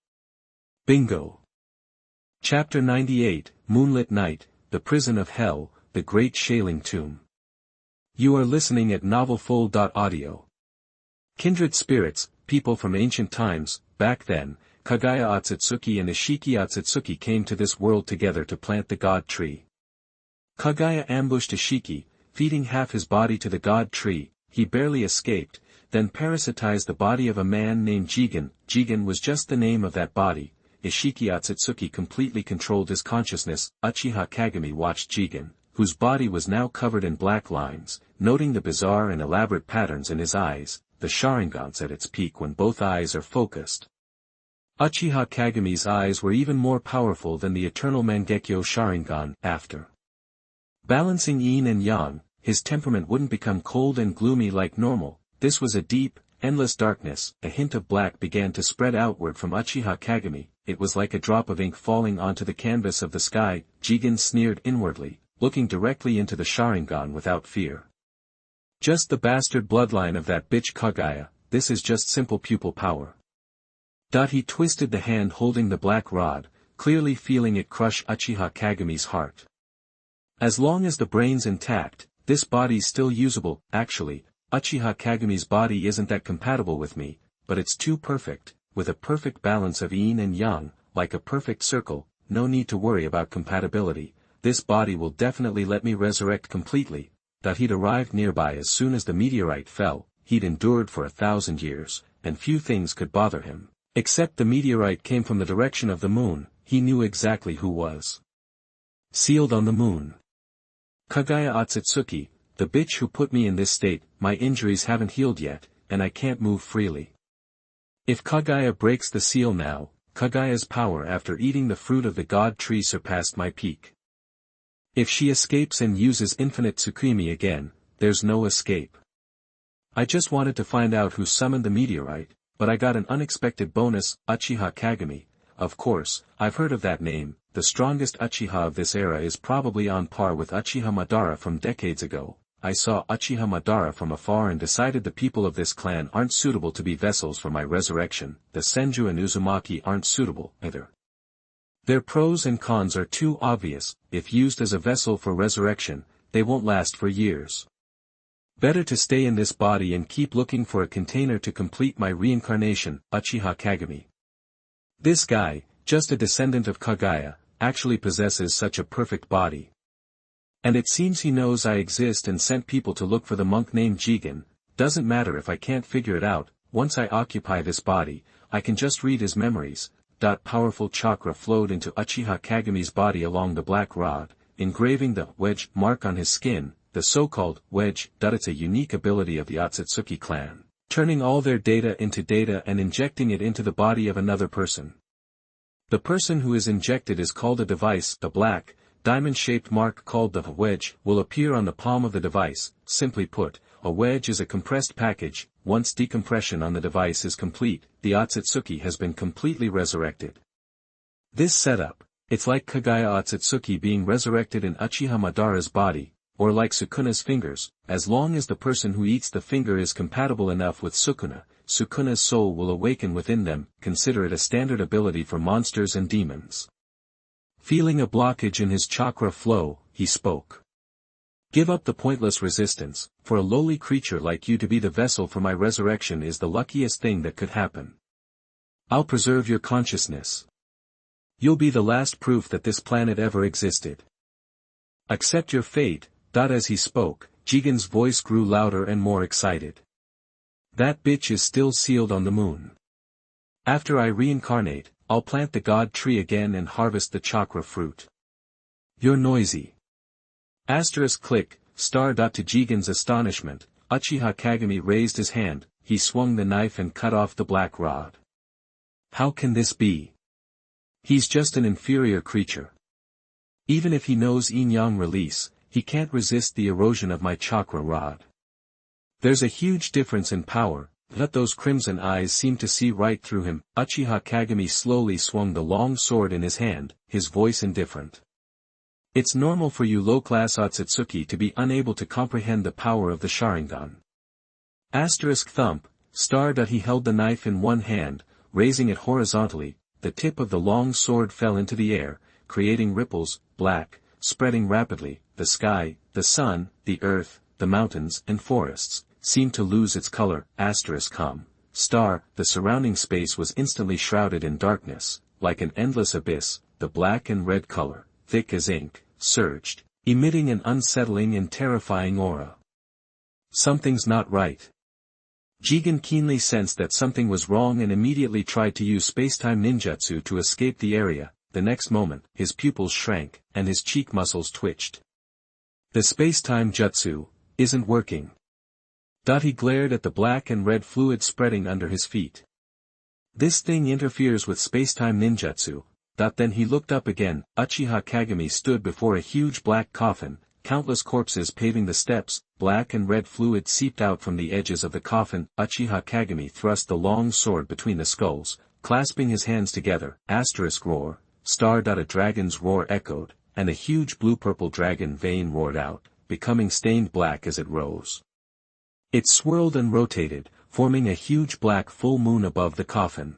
A: Bingo. Chapter 98, Moonlit Night, the Prison of Hell, the Great Shaling Tomb. You are listening at novelfull.audio. Kindred spirits, people from ancient times. Back then, Kagaya Otsutsuki and Ishiki Otsutsuki came to this world together to plant the god tree. Kagaya ambushed Ishiki, feeding half his body to the god tree. He barely escaped, then parasitized the body of a man named Jigen. Jigen was just the name of that body. Ishiki Otsutsuki completely controlled his consciousness. Uchiha Kagami watched Jigen, whose body was now covered in black lines, noting the bizarre and elaborate patterns in his eyes, the Sharingan's at its peak when both eyes are focused. Uchiha Kagami's eyes were even more powerful than the eternal Mangekyo Sharingan. After balancing yin and yang, his temperament wouldn't become cold and gloomy like normal. This was a deep, endless darkness. A hint of black began to spread outward from Uchiha Kagami. It was like a drop of ink falling onto the canvas of the sky. Jigen sneered inwardly, looking directly into the Sharingan without fear. Just the bastard bloodline of that bitch Kagaya. This is just simple pupil power. He twisted the hand holding the black rod, clearly feeling it crush Uchiha Kagami's heart. As long as the brain's intact, this body's still usable. Actually, Uchiha Kagami's body isn't that compatible with me, but it's too perfect, with a perfect balance of yin and yang, like a perfect circle. No need to worry about compatibility. This body will definitely let me resurrect completely. He'd arrived nearby as soon as the meteorite fell. He'd endured for 1,000 years, and few things could bother him. Except the meteorite came from the direction of the moon. He knew exactly who was sealed on the moon. Kagaya Otsutsuki, the bitch who put me in this state. My injuries haven't healed yet, and I can't move freely. If Kagaya breaks the seal now, Kagaya's power after eating the fruit of the god tree surpassed my peak. If she escapes and uses infinite Tsukimi again, there's no escape. I just wanted to find out who summoned the meteorite, but I got an unexpected bonus. Uchiha Kagami. Of course, I've heard of that name. The strongest Uchiha of this era is probably on par with Uchiha Madara from decades ago. I saw Uchiha Madara from afar and decided the people of this clan aren't suitable to be vessels for my resurrection. The Senju and Uzumaki aren't suitable, either. Their pros and cons are too obvious. If used as a vessel for resurrection, they won't last for years. Better to stay in this body and keep looking for a container to complete my reincarnation. Uchiha Kagami. This guy, just a descendant of Kagaya, actually possesses such a perfect body. And it seems he knows I exist and sent people to look for the monk named Jigen. Doesn't matter if I can't figure it out, once I occupy this body, I can just read his memories. Powerful chakra flowed into Uchiha Kagami's body along the black rod, engraving the wedge mark on his skin, the so-called wedge. It's a unique ability of the Otsutsuki clan, turning all their data into data and injecting it into the body of another person. The person who is injected is called a device. The black, diamond-shaped mark called the wedge will appear on the palm of the device. Simply put, a wedge is a compressed package. Once decompression on the device is complete, the Otsutsuki has been completely resurrected. This setup, it's like Kagaya Otsutsuki being resurrected in Uchiha Madara's body, or like Sukuna's fingers. As long as the person who eats the finger is compatible enough with Sukuna, Sukuna's soul will awaken within them. Consider it a standard ability for monsters and demons. Feeling a blockage in his chakra flow, he spoke. Give up the pointless resistance. For a lowly creature like you to be the vessel for my resurrection is the luckiest thing that could happen. I'll preserve your consciousness. You'll be the last proof that this planet ever existed. Accept your fate. As he spoke, Jigen's voice grew louder and more excited. That bitch is still sealed on the moon. After I reincarnate, I'll plant the god tree again and harvest the chakra fruit. You're noisy. Click, star. To Jigen's astonishment, Uchiha Kagami raised his hand, he swung the knife and cut off the black rod. How can this be? He's just an inferior creature. Even if he knows yin-yang release, he can't resist the erosion of my chakra rod. There's a huge difference in power. Let those crimson eyes seem to see right through him. Uchiha Kagami slowly swung the long sword in his hand, his voice indifferent. It's normal for you low-class Otsutsuki to be unable to comprehend the power of the Sharingan. Thump, star. He held the knife in one hand, raising it horizontally, the tip of the long sword fell into the air, creating ripples, black, spreading rapidly. The sky, the sun, the earth, the mountains and forests, seemed to lose its color. Star. The surrounding space was instantly shrouded in darkness, like an endless abyss. The black and red color, thick as ink, surged, emitting an unsettling and terrifying aura. Something's not right. Jigen keenly sensed that something was wrong and immediately tried to use spacetime ninjutsu to escape the area. The next moment, his pupils shrank, and his cheek muscles twitched. The spacetime jutsu isn't working. He glared at the black and red fluid spreading under his feet. This thing interferes with spacetime ninjutsu. Then he looked up again. Uchiha Kagami stood before a huge black coffin, countless corpses paving the steps. Black and red fluid seeped out from the edges of the coffin. Uchiha Kagami thrust the long sword between the skulls, clasping his hands together. Roar, star. A dragon's roar echoed, and a huge blue-purple dragon vein roared out, becoming stained black as it rose. It swirled and rotated, forming a huge black full moon above the coffin.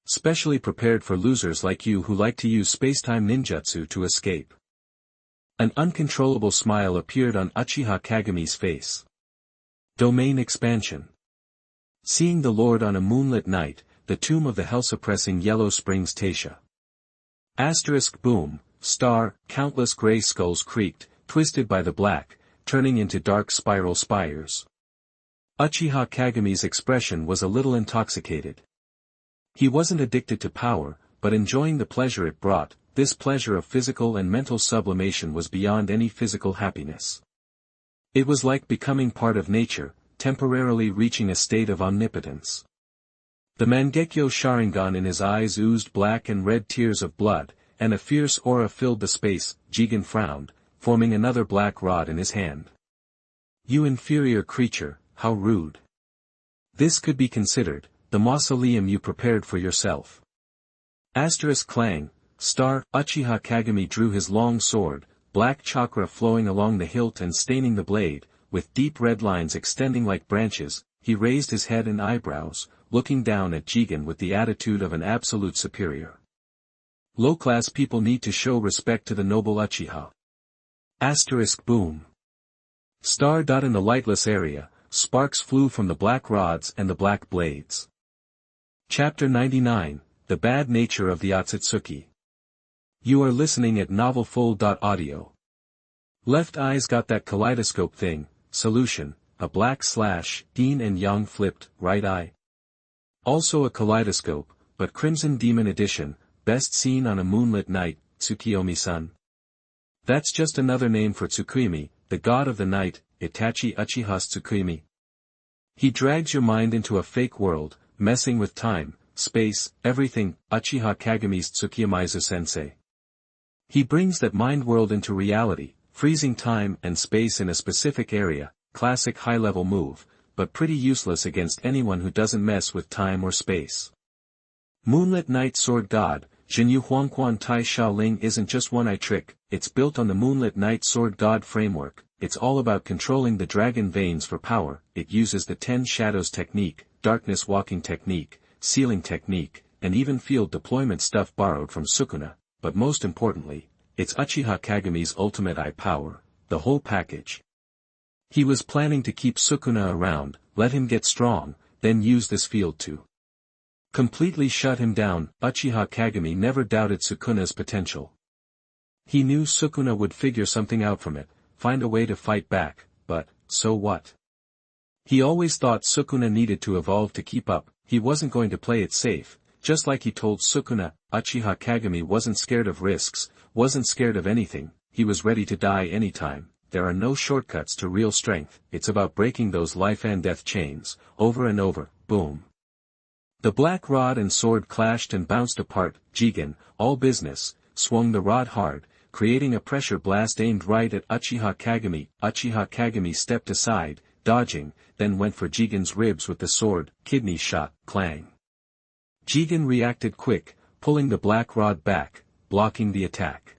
A: Specially prepared for losers like you who like to use spacetime ninjutsu to escape. An uncontrollable smile appeared on Uchiha Kagami's face. Domain expansion. Seeing the Lord on a moonlit night, the tomb of the hell-suppressing Yellow Springs Taisha. Boom, star. Countless gray skulls creaked, twisted by the black, turning into dark spiral spires. Uchiha Kagami's expression was a little intoxicated. He wasn't addicted to power, but enjoying the pleasure it brought. This pleasure of physical and mental sublimation was beyond any physical happiness. It was like becoming part of nature, temporarily reaching a state of omnipotence. The Mangekyo Sharingan in his eyes oozed black and red tears of blood, and a fierce aura filled the space. Jigen frowned, forming another black rod in his hand. You inferior creature, how rude. This could be considered the mausoleum you prepared for yourself. Clang, star. Uchiha Kagami drew his long sword, black chakra flowing along the hilt and staining the blade, with deep red lines extending like branches. He raised his head and eyebrows, looking down at Jigen with the attitude of an absolute superior. Low-class people need to show respect to the noble Uchiha. Boom. Star. In the lightless area, sparks flew from the black rods and the black blades. Chapter 99, The Bad Nature of the Otsutsuki. You are listening at novelfull.audio. Left eye's got that kaleidoscope thing, solution, a black slash, yin and yang flipped, right eye. Also a kaleidoscope, but Crimson Demon Edition, best seen on a moonlit night, Tsukiyomi-san. That's just another name for Tsukimi, the god of the night, Itachi Uchiha's Tsukimi. He drags your mind into a fake world, messing with time, space, everything, Uchiha Kagami's Tsukiyamizu-sensei. He brings that mind world into reality, freezing time and space in a specific area, classic high-level move, but pretty useless against anyone who doesn't mess with time or space. Moonlit Night Sword God, Jinyu Huangquan Tai Shaling isn't just one-eye trick, it's built on the Moonlit Night Sword God framework. It's all about controlling the dragon veins for power. It uses the 10 shadows technique, darkness walking technique, sealing technique, and even field deployment stuff borrowed from Sukuna, but most importantly, it's Uchiha Kagami's ultimate eye power, the whole package. He was planning to keep Sukuna around, let him get strong, then use this field to completely shut him down. Uchiha Kagami never doubted Sukuna's potential. He knew Sukuna would figure something out from it, find a way to fight back, but, so what? He always thought Sukuna needed to evolve to keep up. He wasn't going to play it safe, just like he told Sukuna. Uchiha Kagami wasn't scared of risks, wasn't scared of anything, he was ready to die anytime. There are no shortcuts to real strength, it's about breaking those life and death chains, over and over, boom. The black rod and sword clashed and bounced apart. Jigen, all business, swung the rod hard, creating a pressure blast aimed right at Uchiha Kagami. Uchiha Kagami stepped aside, dodging, then went for Jigen's ribs with the sword, kidney shot, clang. Jigen reacted quick, pulling the black rod back, blocking the attack.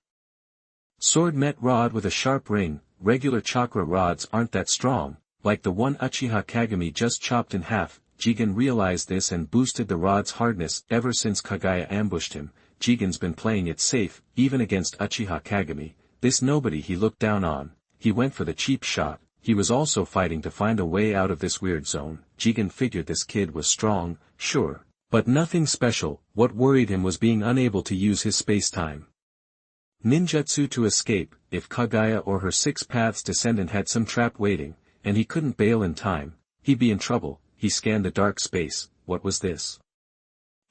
A: Sword met rod with a sharp ring. Regular chakra rods aren't that strong, like the one Uchiha Kagami just chopped in half. Jigen realized this and boosted the rod's hardness. Ever since Kagaya ambushed him, Jigen's been playing it safe, even against Uchiha Kagami, this nobody he looked down on. He went for the cheap shot. He was also fighting to find a way out of this weird zone. Jigen figured this kid was strong, sure, but nothing special. What worried him was being unable to use his space-time ninjutsu to escape. If Kagaya or her 6 paths descendant had some trap waiting, and he couldn't bail in time, he'd be in trouble. He scanned the dark space. What was this?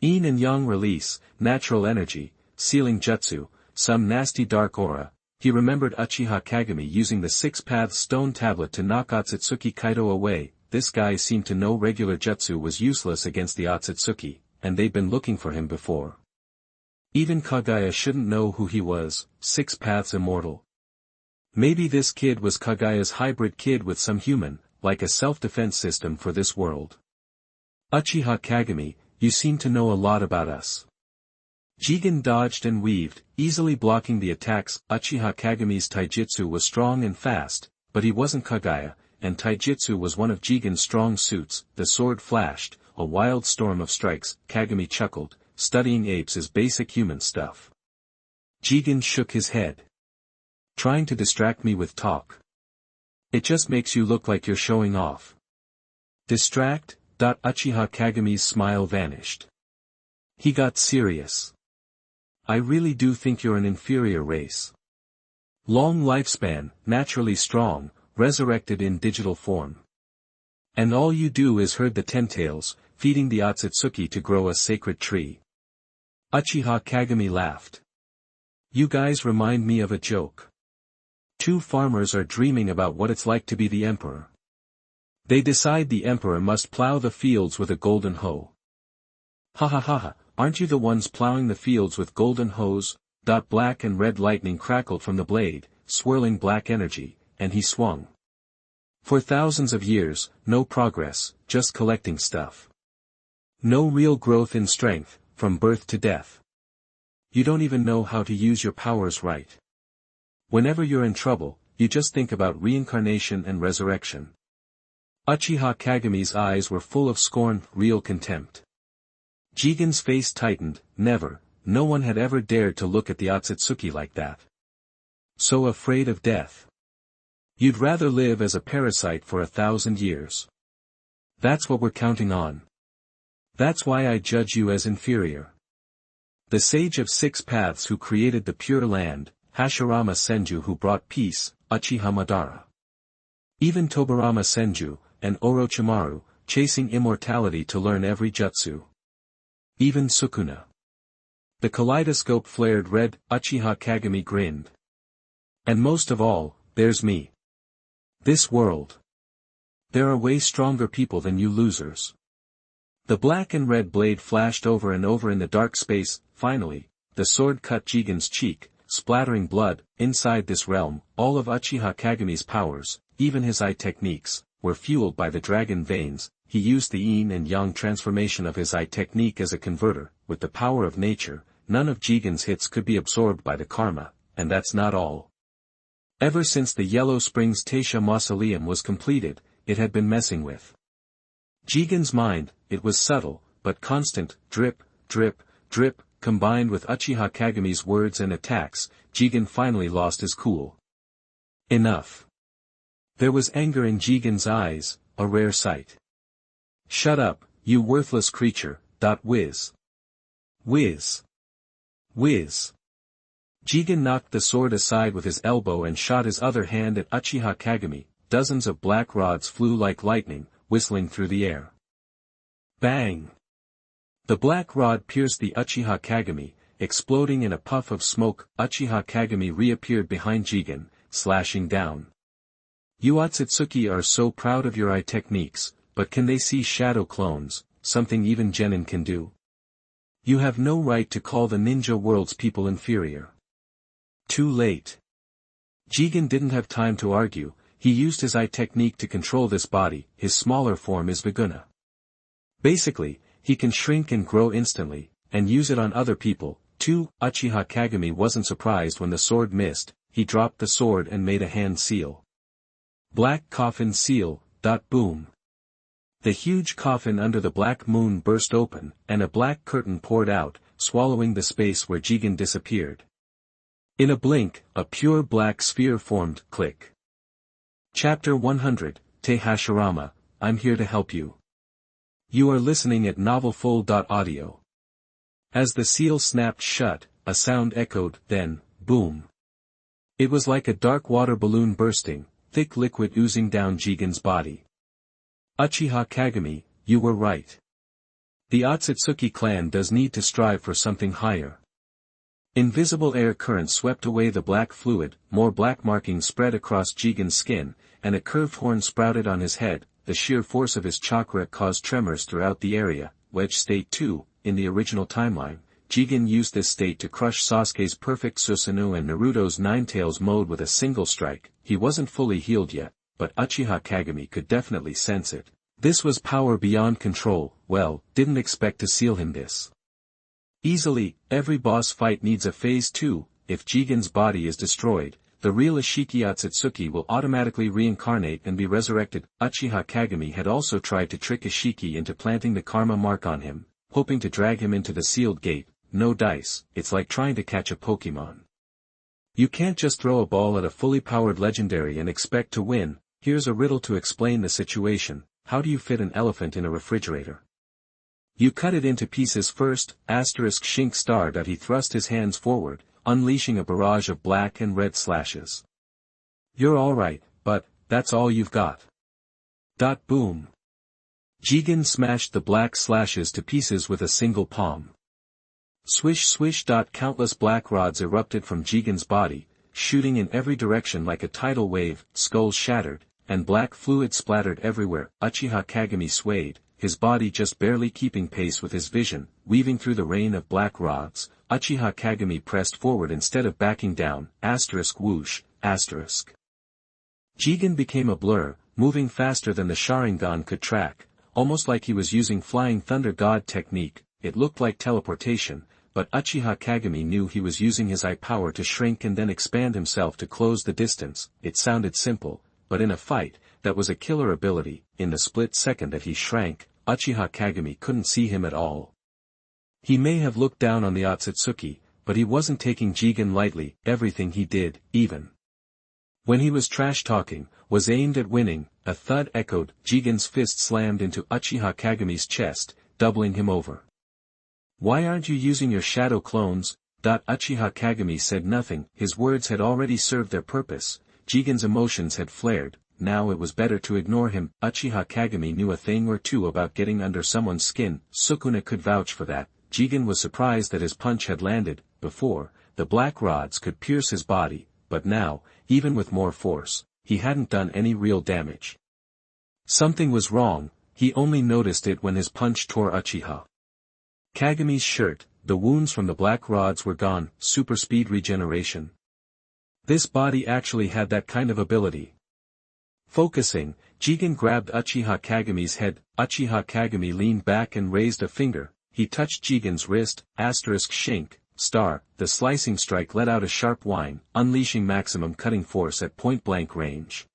A: Yin and Yang release, natural energy, sealing jutsu, some nasty dark aura. He remembered Uchiha Kagami using the 6 paths stone tablet to knock Otsutsuki Kaido away. This guy seemed to know regular jutsu was useless against the Otsutsuki, and they'd been looking for him before. Even Kagaya shouldn't know who he was. 6 paths immortal. Maybe this kid was Kagaya's hybrid kid with some human, like a self-defense system for this world. Uchiha Kagami, you seem to know a lot about us. Jigen dodged and weaved, easily blocking the attacks. Uchiha Kagami's taijutsu was strong and fast, but he wasn't Kagaya, and taijutsu was one of Jigen's strong suits. The sword flashed, a wild storm of strikes. Kagami chuckled, studying apes is basic human stuff. Jigen shook his head. Trying to distract me with talk. It just makes you look like you're showing off. Distract? Uchiha Kagami's smile vanished. He got serious. I really do think you're an inferior race. Long lifespan, naturally strong, resurrected in digital form. And all you do is herd the tentails, feeding the Otsutsuki to grow a sacred tree. Uchiha Kagami laughed. You guys remind me of a joke. 2 farmers are dreaming about what it's like to be the emperor. They decide the emperor must plow the fields with a golden hoe. Ha ha ha ha, aren't you the ones plowing the fields with golden hoes? Black and red lightning crackled from the blade, swirling black energy, and he swung. For thousands of years, no progress, just collecting stuff. No real growth in strength, from birth to death. You don't even know how to use your powers right. Whenever you're in trouble, you just think about reincarnation and resurrection. Uchiha Kagami's eyes were full of scorn, real contempt. Jigen's face tightened. Never, no one had ever dared to look at the Otsutsuki like that. So afraid of death. You'd rather live as a parasite for 1,000 years. That's what we're counting on. That's why I judge you as inferior. The sage of 6 paths who created the pure land, Hashirama Senju who brought peace, Uchiha Madara. Even Tobirama Senju, and Orochimaru, chasing immortality to learn every jutsu. Even Sukuna. The kaleidoscope flared red, Uchiha Kagami grinned. And most of all, there's me. This world. There are way stronger people than you losers. The black and red blade flashed over and over in the dark space. Finally, the sword cut Jigen's cheek, splattering blood. Inside this realm, all of Uchiha Kagami's powers, even his eye techniques, were fueled by the dragon veins. He used the yin and yang transformation of his eye technique as a converter. With the power of nature, none of Jigen's hits could be absorbed by the karma, and that's not all. Ever since the Yellow Springs Taisha Mausoleum was completed, it had been messing with Jigen's mind. It was subtle, but constant, drip, drip, drip, combined with Uchiha Kagami's words and attacks. Jigen finally lost his cool. Enough. There was anger in Jigen's eyes, a rare sight. Shut up, you worthless creature, whiz. Whiz. Whiz. Jigen knocked the sword aside with his elbow and shot his other hand at Uchiha Kagami. Dozens of black rods flew like lightning, whistling through the air. Bang! The black rod pierced the Uchiha Kagami, exploding in a puff of smoke. Uchiha Kagami reappeared behind Jigen, slashing down. You Otsutsuki are so proud of your eye techniques, but can they see shadow clones, something even genin can do? You have no right to call the ninja world's people inferior. Too late. Jigen didn't have time to argue. He used his eye technique to control this body. His smaller form is Viguna. Basically, he can shrink and grow instantly, and use it on other people, too. Uchiha Kagami wasn't surprised when the sword missed. He dropped the sword and made a hand seal. Black coffin seal, boom. The huge coffin under the black moon burst open, and a black curtain poured out, swallowing the space where Jigen disappeared. In a blink, a pure black sphere formed. Click. Chapter 100, Te Hashirama, I'm here to help you. You are listening at novelfull.audio. As the seal snapped shut, a sound echoed, then, boom. It was like a dark water balloon bursting, thick liquid oozing down Jigen's body. Uchiha Kagami, you were right. The Otsutsuki clan does need to strive for something higher. Invisible air currents swept away the black fluid, more black markings spread across Jigen's skin, and a curved horn sprouted on his head. The sheer force of his chakra caused tremors throughout the area. Wedge State 2, in the original timeline, Jigen used this state to crush Sasuke's perfect Susanoo and Naruto's Ninetales mode with a single strike. He wasn't fully healed yet, but Uchiha Kagami could definitely sense it. This was power beyond control. Well, didn't expect to seal him this easily. Every boss fight needs a phase 2. If Jigen's body is destroyed, the real Ishiki Otsutsuki will automatically reincarnate and be resurrected. Uchiha Kagami had also tried to trick Ishiki into planting the karma mark on him, hoping to drag him into the sealed gate. No dice. It's like trying to catch a Pokemon. You can't just throw a ball at a fully powered legendary and expect to win. Here's a riddle to explain the situation. How do you fit an elephant in a refrigerator? You cut it into pieces first. Shink star. He thrust his hands forward, unleashing a barrage of black and red slashes. You're alright, but that's all you've got. Boom. Jigen smashed the black slashes to pieces with a single palm. Swish swish. Countless black rods erupted from Jigen's body, shooting in every direction like a tidal wave. Skulls shattered, and black fluid splattered everywhere. Uchiha Kagami swayed, his body just barely keeping pace with his vision. Weaving through the rain of black rods, Uchiha Kagami pressed forward instead of backing down. Whoosh. Jigen became a blur, moving faster than the Sharingan could track, almost like he was using Flying Thunder God technique. It looked like teleportation, but Uchiha Kagami knew he was using his eye power to shrink and then expand himself to close the distance. It sounded simple, but in a fight, that was a killer ability. In the split second that he shrank, Uchiha Kagami couldn't see him at all. He may have looked down on the Otsutsuki, but he wasn't taking Jigen lightly. Everything he did, even when he was trash-talking, was aimed at winning. A thud echoed. Jigen's fist slammed into Uchiha Kagami's chest, doubling him over. Why aren't you using your shadow clones? Uchiha Kagami said nothing, his words had already served their purpose, Jigen's emotions had flared, now it was better to ignore him. Uchiha Kagami knew a thing or two about getting under someone's skin, Sukuna could vouch for that. Jigen was surprised that his punch had landed. Before, the black rods could pierce his body, but now, even with more force, he hadn't done any real damage. Something was wrong, he only noticed it when his punch tore Uchiha Kagami's shirt. The wounds from the black rods were gone. Super speed regeneration. This body actually had that kind of ability. Focusing, Jigen grabbed Uchiha Kagami's head. Uchiha Kagami leaned back and raised a finger. He touched Jigen's wrist, ****, the slicing strike let out a sharp whine, unleashing maximum cutting force at point-blank range.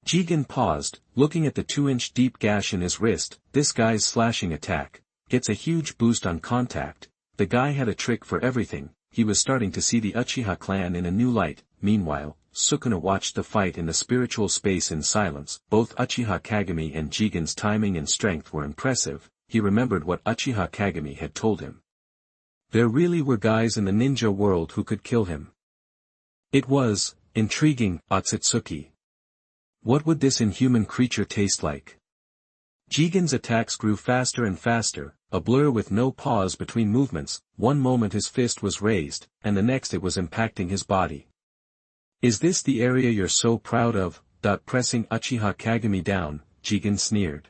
A: Jigen paused, looking at the 2-inch deep gash in his wrist. This guy's slashing attack gets a huge boost on contact. The guy had a trick for everything. He was starting to see the Uchiha clan in a new light. Meanwhile, Sukuna watched the fight in the spiritual space in silence. Both Uchiha Kagami and Jigen's timing and strength were impressive. He remembered what Uchiha Kagami had told him. There really were guys in the ninja world who could kill him. It was intriguing. Otsutsuki. What would this inhuman creature taste like? Jigen's attacks grew faster and faster, a blur with no pause between movements. One moment his fist was raised, and the next it was impacting his body. Is this the area you're so proud of? Pressing Uchiha Kagami down, Jigen sneered.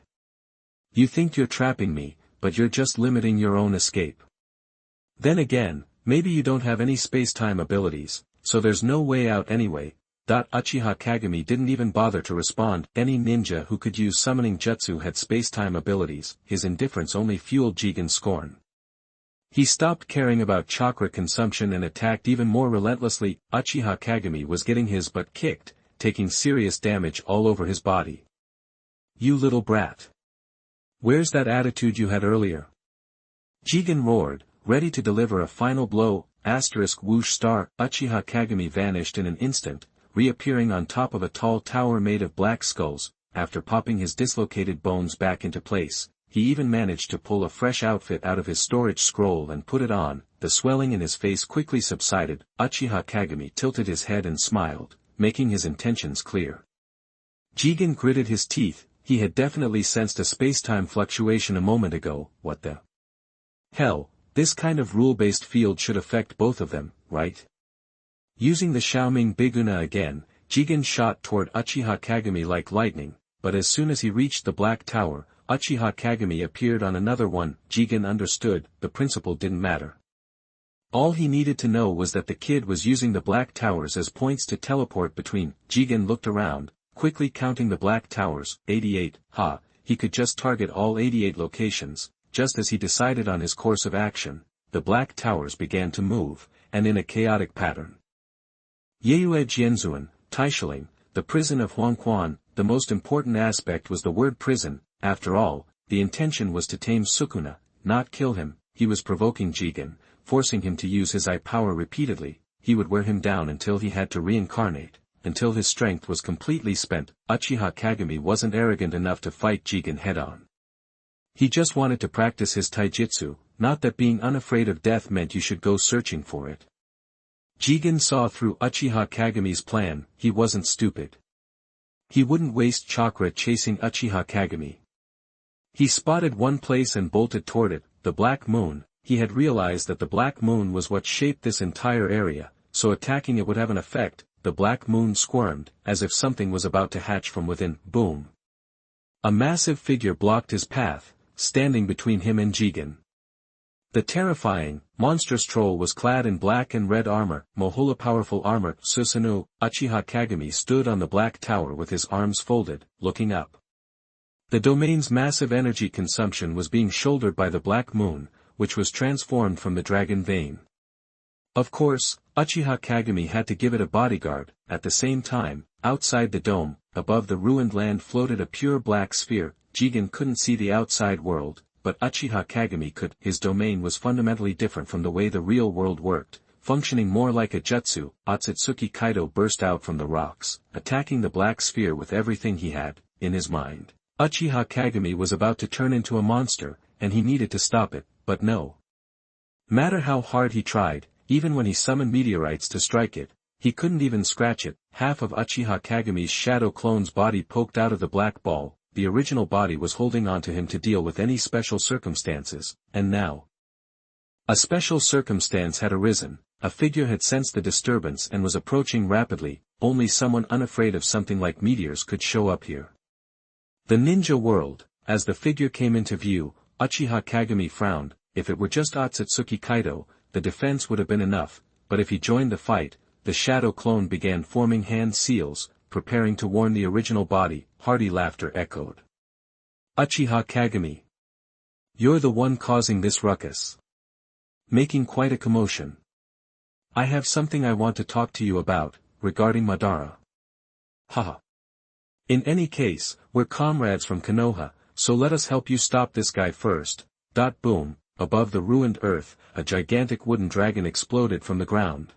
A: You think you're trapping me, but you're just limiting your own escape. Then again, maybe you don't have any space-time abilities, so there's no way out anyway. Uchiha Kagami didn't even bother to respond. Any ninja who could use summoning jutsu had space-time abilities. His indifference only fueled Jigen's scorn. He stopped caring about chakra consumption and attacked even more relentlessly. Uchiha Kagami was getting his butt kicked, taking serious damage all over his body. You little brat. Where's that attitude you had earlier? Jigen roared, ready to deliver a final blow. Whoosh star. Uchiha Kagami vanished in an instant, reappearing on top of a tall tower made of black skulls. After popping his dislocated bones back into place, he even managed to pull a fresh outfit out of his storage scroll and put it on. The swelling in his face quickly subsided. Uchiha Kagami tilted his head and smiled, making his intentions clear. Jigen gritted his teeth. He had definitely sensed a space-time fluctuation a moment ago. What the hell, this kind of rule-based field should affect both of them, right? Using the Xiaoming Biguna again, Jigen shot toward Uchiha Kagami like lightning, but as soon as he reached the Black Tower, Uchiha Kagami appeared on another one. Jigen understood, the principle didn't matter. All he needed to know was that the kid was using the Black Towers as points to teleport between. Jigen looked around, quickly counting the Black Towers. 88, he could just target all 88 locations. Just as he decided on his course of action, the Black Towers began to move, and in a chaotic pattern. Yeyue Jianzuan, Taishaling, the prison of Huangquan. The most important aspect was the word prison. After all, the intention was to tame Sukuna, not kill him. He was provoking Jigen, forcing him to use his eye power repeatedly. He would wear him down until he had to reincarnate, until his strength was completely spent. Uchiha Kagami wasn't arrogant enough to fight Jigen head-on. He just wanted to practice his taijutsu, not that being unafraid of death meant you should go searching for it. Jigen saw through Uchiha Kagami's plan. He wasn't stupid. He wouldn't waste chakra chasing Uchiha Kagami. He spotted one place and bolted toward it, the Black Moon. He had realized that the Black Moon was what shaped this entire area, so attacking it would have an effect. The Black Moon squirmed, as if something was about to hatch from within. Boom. A massive figure blocked his path, standing between him and Jigen. The terrifying, monstrous troll was clad in black and red armor, Mohula powerful armor. Susanoo. Uchiha Kagami stood on the Black Tower with his arms folded, looking up. The domain's massive energy consumption was being shouldered by the Black Moon, which was transformed from the dragon vein. Of course, Uchiha Kagami had to give it a bodyguard. At the same time, outside the dome, above the ruined land floated a pure black sphere. Jigen couldn't see the outside world, but Uchiha Kagami could. His domain was fundamentally different from the way the real world worked, functioning more like a jutsu. Otsutsuki Kaido burst out from the rocks, attacking the black sphere with everything he had. In his mind, Uchiha Kagami was about to turn into a monster, and he needed to stop it, but no matter how hard he tried, even when he summoned meteorites to strike it, he couldn't even scratch it. Half of Uchiha Kagami's shadow clone's body poked out of the black ball, the original body was holding on to him to deal with any special circumstances, and now, a special circumstance had arisen, a figure had sensed the disturbance and was approaching rapidly. Only someone unafraid of something like meteors could show up here. The ninja world. As the figure came into view, Uchiha Kagami frowned. If it were just Otsutsuki Kaido, the defense would have been enough, but if he joined the fight, the shadow clone began forming hand seals, preparing to warn the original body. Hearty laughter echoed. Uchiha Kagami, you're the one causing this ruckus. Making quite a commotion. I have something I want to talk to you about, regarding Madara. Haha. In any case, we're comrades from Konoha, so let us help you stop this guy first. Boom, above the ruined earth, a gigantic wooden dragon exploded from the ground.